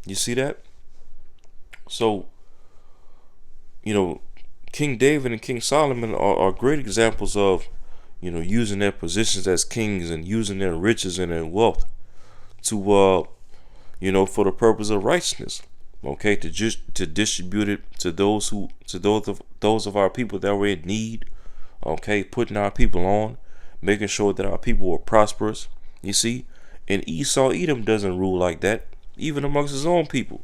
Speaker 1: You see that? So, King David and King Solomon are great examples of, using their positions as kings and using their riches and their wealth to, for the purpose of righteousness. Okay, to distribute it to those of our people that were in need. Okay, putting our people on, making sure that our people were prosperous. You see, and Edom doesn't rule like that, even amongst his own people.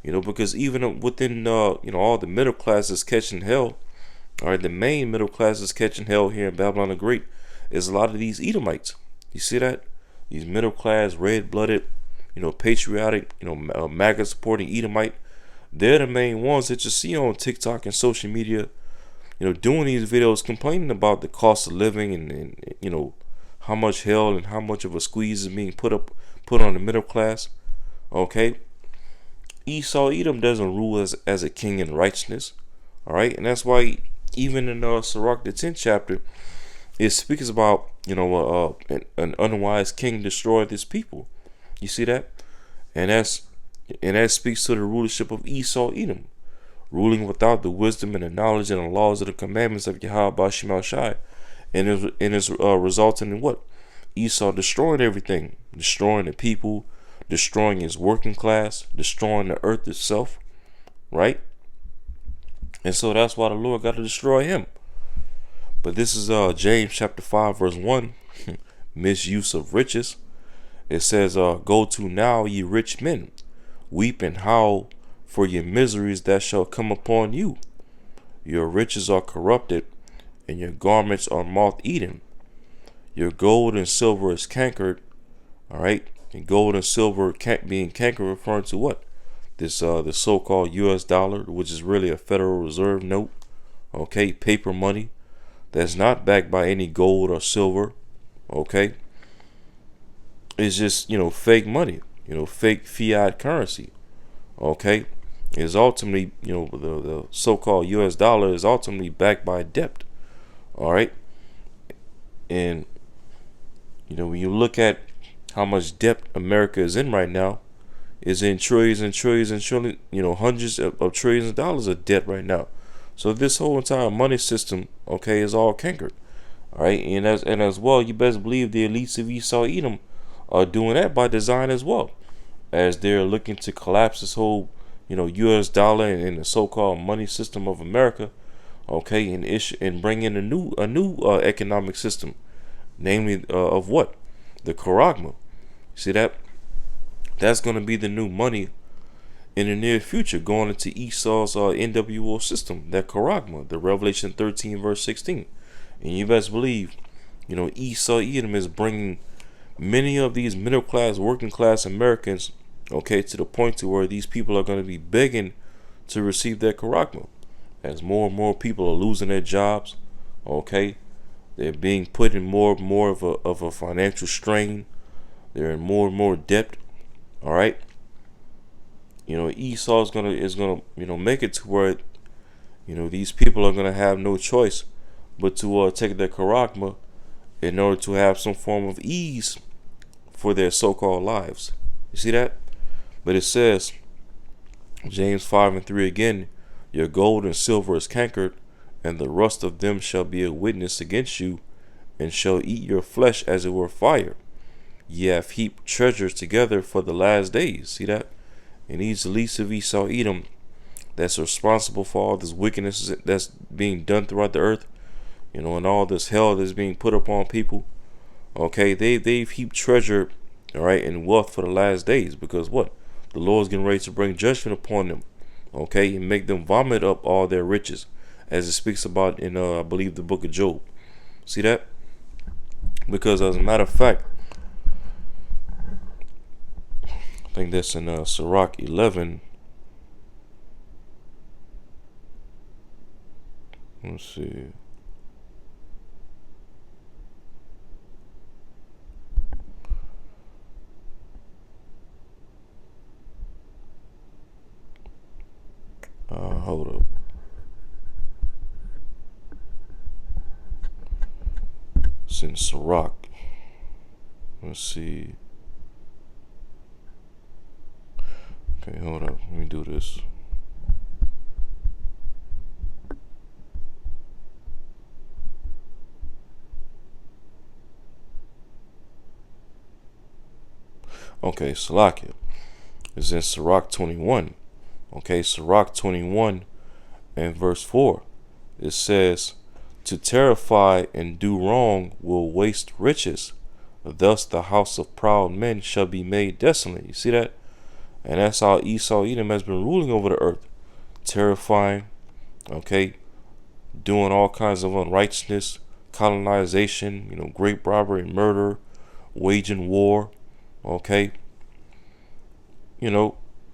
Speaker 1: Because even within, all the middle classes catching hell, all right, the main middle classes catching hell here in Babylon the Great is a lot of these Edomites. You see that? These middle class, red-blooded, patriotic, MAGA supporting Edomite. They're the main ones that you see on TikTok and social media, doing these videos complaining about the cost of living and how much hell and how much of a squeeze is being put on the middle class. Okay. Edom doesn't rule as a king in righteousness, all right, and that's why even in Sirach the 10th chapter, it speaks about an unwise king destroyed his people. You see that, and that speaks to the rulership of Edom, ruling without the wisdom and the knowledge and the laws of the commandments of Yahweh Bashim Al Shai, and is resulting in what? Esau destroying everything, destroying the people, destroying his working class, destroying the earth itself, right? And so that's why the Lord got to destroy him. But this is James chapter 5 verse 1, misuse of riches. It says, go to now, ye rich men, weep and howl for your miseries that shall come upon you. Your riches are corrupted, and your garments are moth-eaten. Your gold and silver is cankered. All right, and gold and silver being cankered, referring to what? This the so-called U.S. dollar, which is really a Federal Reserve note. Okay, paper money that's not backed by any gold or silver. Okay, it's just fake money. Fake fiat currency. Okay, is ultimately the so-called U.S. dollar is ultimately backed by debt. All right, and when you look at how much debt America is in right now, is in trillions and trillions and trillions, hundreds of trillions of dollars of debt right now. So this whole entire money system, okay, is all cankered. All right, and as well, you best believe the elites of Esau Edom are doing that by design as well, as they're looking to collapse this whole, U.S. dollar and the so-called money system of America, okay, and bring in a new economic system, namely of what? The charagma. See that? That's going to be the new money in the near future, going into Esau's NWO system, that charagma, the Revelation 13 verse 16. And you best believe, Esau Edom is bringing many of these middle class, working class Americans, okay, to the point to where these people are going to be begging to receive their charagma, as more and more people are losing their jobs. Okay, they're being put in more and more of a financial strain. They're in more and more debt. All right, Esau is gonna make it to where these people are gonna have no choice but to take their charagma in order to have some form of ease for their so-called lives. You see that? But it says, James 5 and 3 again, your gold and silver is cankered, and the rust of them shall be a witness against you, and shall eat your flesh as it were fire. Ye have heaped treasures together for the last days. See that? And these elites of Esau Edom, that's responsible for all this wickedness that's being done throughout the earth, and all this hell that's being put upon people. Okay, they've heaped treasure, all right, and wealth for the last days, because what? The Lord's getting ready to bring judgment upon them, okay, and make them vomit up all their riches, as it speaks about in I believe the book of Job. See that? Because as a matter of fact, I think that's in Sirach 11. Let's see. Hold up. It's in Sirach. Let's see. Okay, hold up. Let me do this. Okay, Salakia is in Sirach 21. Okay, Sirach 21 and verse 4. It says, to terrify and do wrong will waste riches. Thus the house of proud men shall be made desolate. You see that? And that's how Esau Edom has been ruling over the earth. Terrifying, okay, doing all kinds of unrighteousness, colonization, grape robbery, murder, waging war, okay,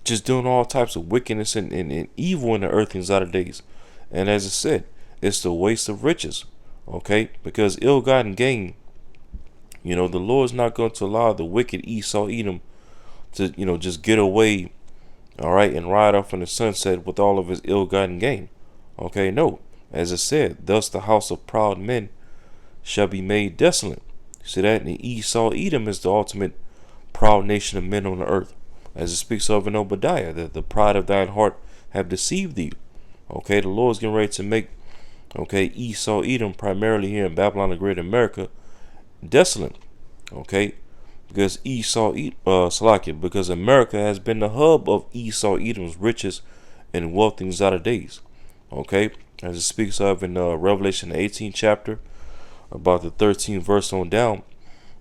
Speaker 1: just doing all types of wickedness and evil in the earth in latter days. And as I said, it's the waste of riches, okay, because ill-gotten gain, the Lord's not going to allow the wicked Esau Edom to, just get away, all right, and ride off in the sunset with all of his ill-gotten gain. Okay, no, as I said, thus the house of proud men shall be made desolate. See that? And Esau Edom is the ultimate proud nation of men on the earth, as it speaks of in Obadiah, that the pride of thine heart have deceived thee. Okay, the Lord's getting ready to make, okay, Esau Edom, primarily here in Babylon the Great America, desolate. Okay, because Salakia, because America has been the hub of Esau Edom's riches and wealth in these latter days. Okay, as it speaks of in Revelation the 18th chapter, about the 13th verse on down,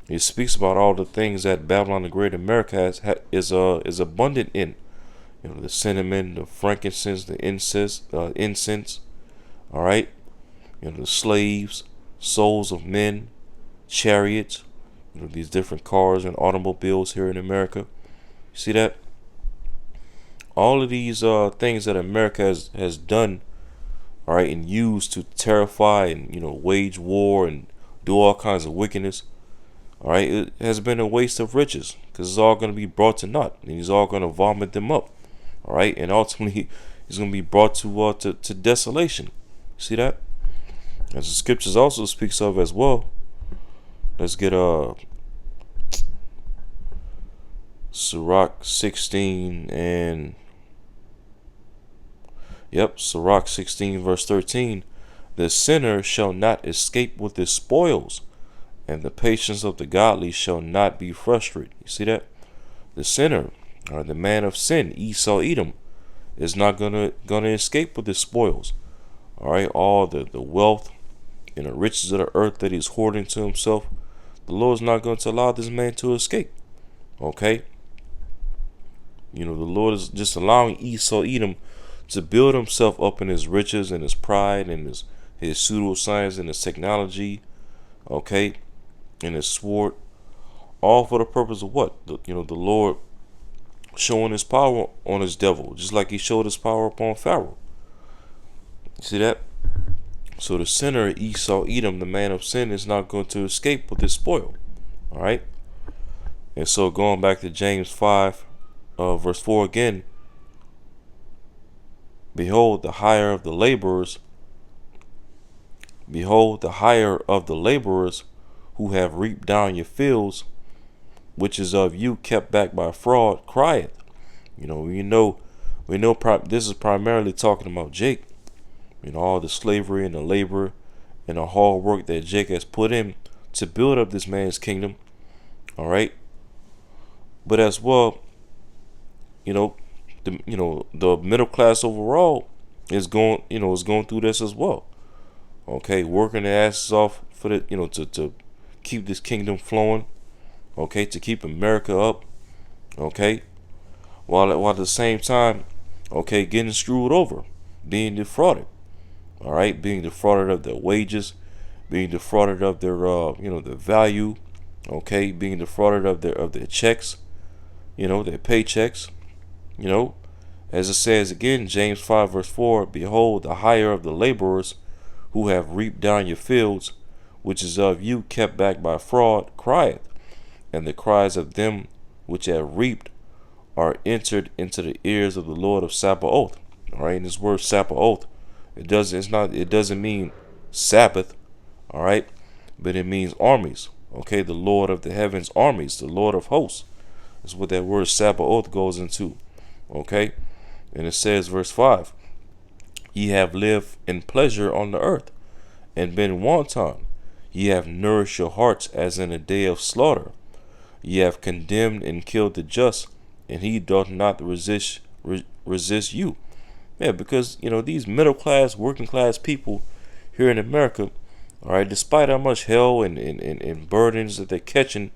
Speaker 1: it speaks about all the things that Babylon the Great America is abundant in. The cinnamon, the frankincense, the incense. All right, the slaves, souls of men, chariots. These different cars and automobiles here in America. You see that? All of these things that America has done, all right, and used to terrify and wage war and do all kinds of wickedness. All right, it has been a waste of riches because it's all going to be brought to naught, and he's all going to vomit them up. All right, and ultimately he's going to be brought to desolation. See that? As the scriptures also speaks of as well. Let's get Sirach 16 and Sirach 16 verse 13. The sinner shall not escape with his spoils, and the patience of the godly shall not be frustrated. You see that? The sinner, or the man of sin, Esau Edom, is not gonna escape with his spoils. All right, all the wealth and the riches of the earth that he's hoarding to himself, the Lord's not going to allow this man to escape. Okay, the Lord is just allowing Esau Edom to build himself up in his riches and his pride and his pseudoscience and his technology. Okay, and his sword, all for the purpose of what? The Lord showing his power on his devil, just like he showed his power upon Pharaoh. See that? So the sinner, Esau Edom, the man of sin, is not going to escape with his spoil. All right. And so going back to James 5, verse 4 again. Behold, the hire of the laborers. Behold, the hire of the laborers who have reaped down your fields, which is of you kept back by fraud, crieth. We know this is primarily talking about Jake. All the slavery and the labor and the hard work that Jake has put in to build up this man's kingdom. All right. But as well, the middle class overall is going through this as well. Okay, working their asses off for the to keep this kingdom flowing. Okay, to keep America up. Okay, while at the same time, getting screwed over, being defrauded. All right, being defrauded of their wages, being defrauded of their their value. Okay, being defrauded of their checks, their paychecks. As it says again, James 5 verse 4, behold, the hire of the laborers who have reaped down your fields, which is of you kept back by fraud, crieth, and the cries of them which have reaped are entered into the ears of the Lord of Sabaoth. All right, and this word Sabaoth, it doesn't mean Sabbath, all right, but it means armies. Okay, the Lord of the heavens armies, the Lord of hosts, is what that word Sabaoth goes into. Okay, and it says, verse 5, ye have lived in pleasure on the earth, and been wanton. Ye have nourished your hearts as in a day of slaughter. Ye have condemned and killed the just, and he doth not resist you. Yeah, because these middle class, working class people here in America, all right, despite how much hell and burdens that they're catching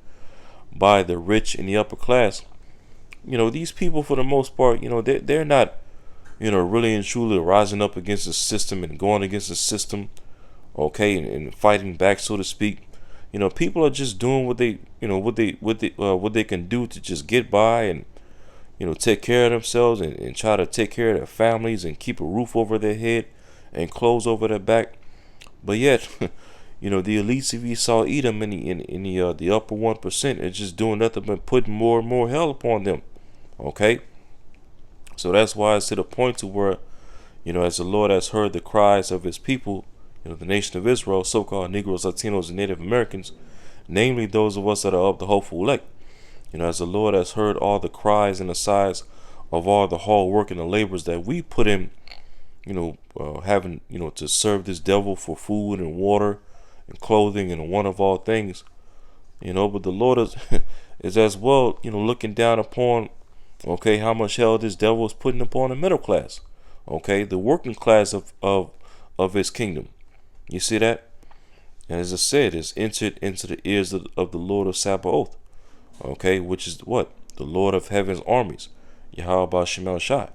Speaker 1: by the rich and the upper class, these people for the most part, they're not, really and truly rising up against the system and going against the system, okay, and fighting back, so to speak. People are just doing what they can do to just get by and take care of themselves and try to take care of their families and keep a roof over their head and clothes over their back. But yet, the elites of Esau Edom in the upper 1% are just doing nothing but putting more and more hell upon them. Okay, so that's why it's to the point to where, as the Lord has heard the cries of his people, the nation of Israel, so-called Negroes, Latinos, and Native Americans, namely those of us that are of the hopeful elect, as the Lord has heard all the cries and the sighs of all the hard work and the labors that we put in, having, to serve this devil for food and water and clothing and one of all things, But the Lord is is as well, looking down upon, okay, how much hell this devil is putting upon the middle class, okay, the working class of his kingdom. You see that? And as I said, it's entered into the ears of the Lord of Sabaoth, okay, which is what? The Lord of heaven's armies, Yahweh Bashim Shai.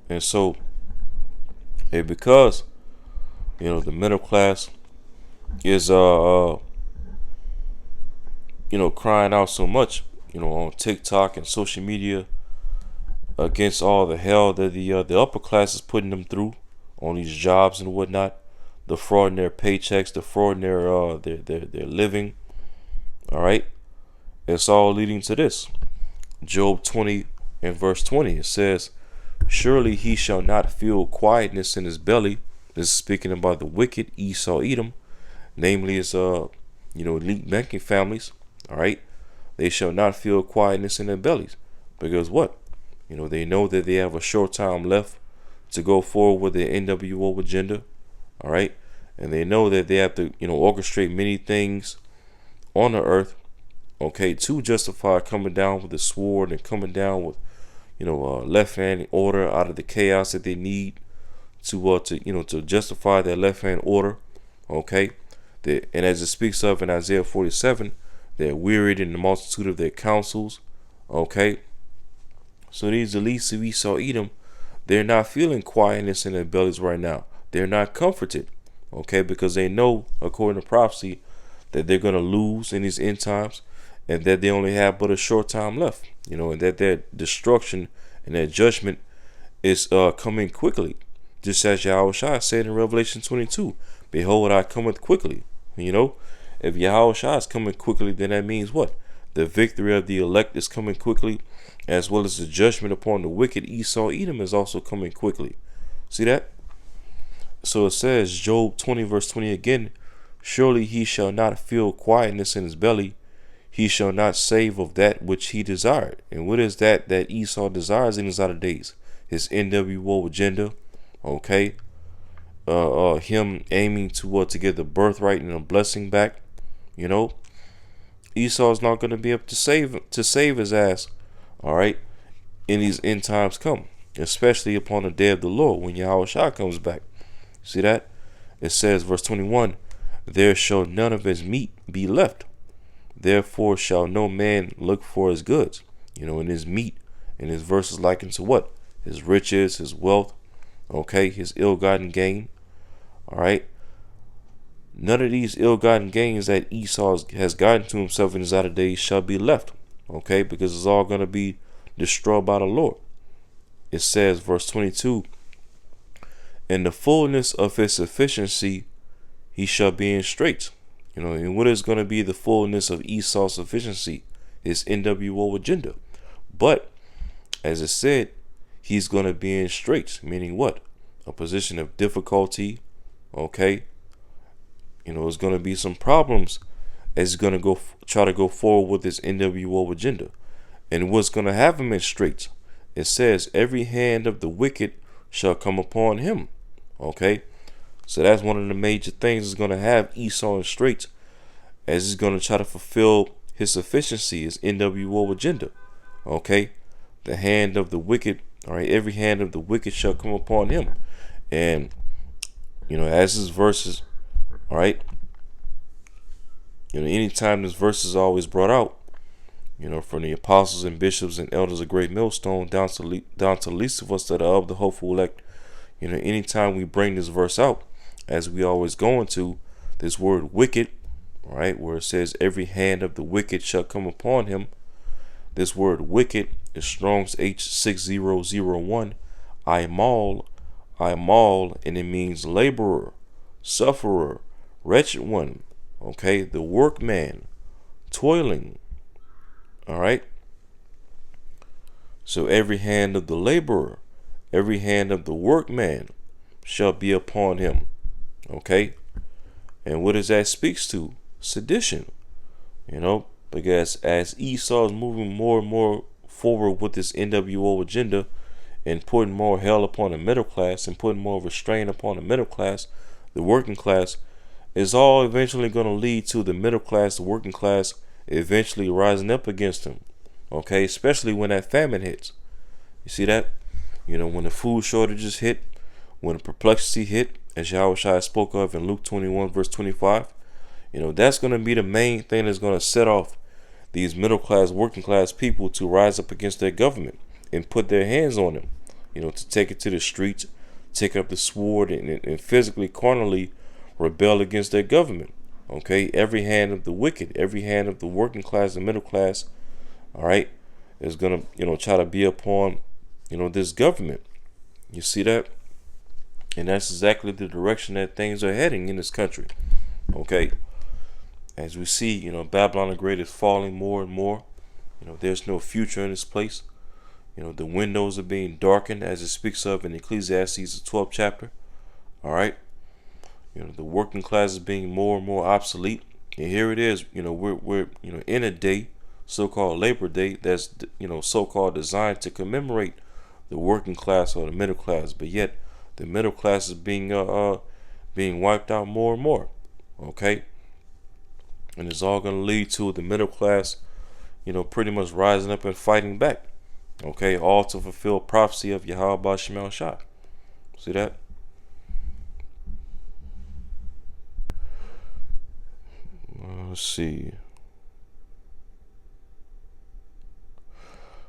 Speaker 1: And so, because, the middle class is, crying out so much, on TikTok and social media against all the hell that the upper class is putting them through on these jobs and whatnot, the fraud in their paychecks, the fraud in their living. All right, it's all leading to this. Job 20 and verse 20, it says, "Surely he shall not feel quietness in his belly." This is speaking about the wicked Esau, Edom, namely his elite banking families. All right, they shall not feel quietness in their bellies, because what? They know that they have a short time left to go forward with their NWO agenda. All right, and they know that they have to orchestrate many things on the earth, okay, to justify coming down with the sword and coming down with left-hand order out of the chaos that they need to justify their left-hand order, okay. And as it speaks of in Isaiah 47, they're wearied in the multitude of their counsels, okay. So these elites of Esau Edom, they're not feeling quietness in their bellies right now. They're not comforted, okay, because they know, according to prophecy, that they're going to lose in these end times, and that they only have but a short time left, and that their destruction and their judgment is coming quickly. Just as Yahweh Shai said in Revelation 22, "Behold, I cometh quickly." If Yahweh Shai is coming quickly, then that means what? The victory of the elect is coming quickly, as well as the judgment upon the wicked Esau Edom is also coming quickly. See that? So it says, Job 20 verse 20 again, "Surely he shall not feel quietness in his belly. He shall not save of that which he desired." And what is that Esau desires in his latter days? His NWO agenda, okay? Him aiming to get the birthright and a blessing back. Esau's not going to be able to save his ass, all right, in these end times come, especially upon the day of the Lord when Yahweh Shai comes back. See that? It says, verse 21, "There shall none of his meat be left. Therefore shall no man look for his goods." In his meat, and his verse is likened to what? His riches, his wealth, okay, his ill-gotten gain. All right. None of these ill-gotten gains that Esau has gotten to himself in his latter days shall be left, okay, because it's all going to be destroyed by the Lord. It says, verse 22, "In the fullness of his sufficiency he shall be in straits." And what is going to be the fullness of Esau's sufficiency? His NWO agenda. But, as it said, he's going to be in straits, meaning what? A position of difficulty, okay. There's going to be some problems as he's going to try to go forward with his NWO agenda. And what's going to have him in straits? It says, "Every hand of the wicked shall come upon him." Okay, so that's one of the major things that's going to have Esau in straits, as he's going to try to fulfill his sufficiency, his NWO agenda. Okay, the hand of the wicked, all right, every hand of the wicked shall come upon him. And as his verses, all right, anytime this verse is always brought out, from the apostles and bishops and elders of Great Millstone down to the least of us that are of the hopeful elect, anytime we bring this verse out, as we always go into this word wicked, all right, where it says every hand of the wicked shall come upon him. This word wicked is Strong's H6001. Imal, and it means laborer, sufferer, wretched one, okay, the workman, toiling. All right. So every hand of the laborer, every hand of the workman shall be upon him. Okay. And what does that speaks to? Sedition. Because as Esau is moving more and more forward with this NWO agenda and putting more hell upon the middle class and putting more restraint upon the middle class, the working class, is all eventually going to lead to the middle class, the working class, eventually rising up against him. Okay, especially when that famine hits. You see that? When the food shortages hit, when the perplexity hit, as Yahushua spoke of in Luke 21 verse 25, that's going to be the main thing that's going to set off these middle class, working class people to rise up against their government and put their hands on them, to take it to the streets, take up the sword, and physically, carnally rebel against their government. Okay, every hand of the wicked, every hand of the working class and middle class, all right, is gonna, try to be upon, this government. You see that? And that's exactly the direction that things are heading in this country. Okay, as we see, Babylon the Great is falling more and more. There's no future in this place. The windows are being darkened, as it speaks of in Ecclesiastes, the 12th chapter. All right. The working class is being more and more obsolete. And here it is. We're in a day, so-called Labor Day, that's so-called designed to commemorate the working class or the middle class, but yet the middle class is being wiped out more and more. Okay. And it's all going to lead to the middle class, pretty much rising up and fighting back. Okay, all to fulfill prophecy of Yahweh Shemal Shah. See that? Let's see.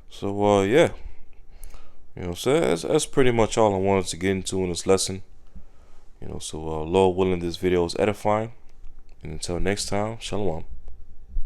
Speaker 1: So, yeah. So that's pretty much all I wanted to get into in this lesson. So, Lord willing, this video is edifying. And until next time, Shalom.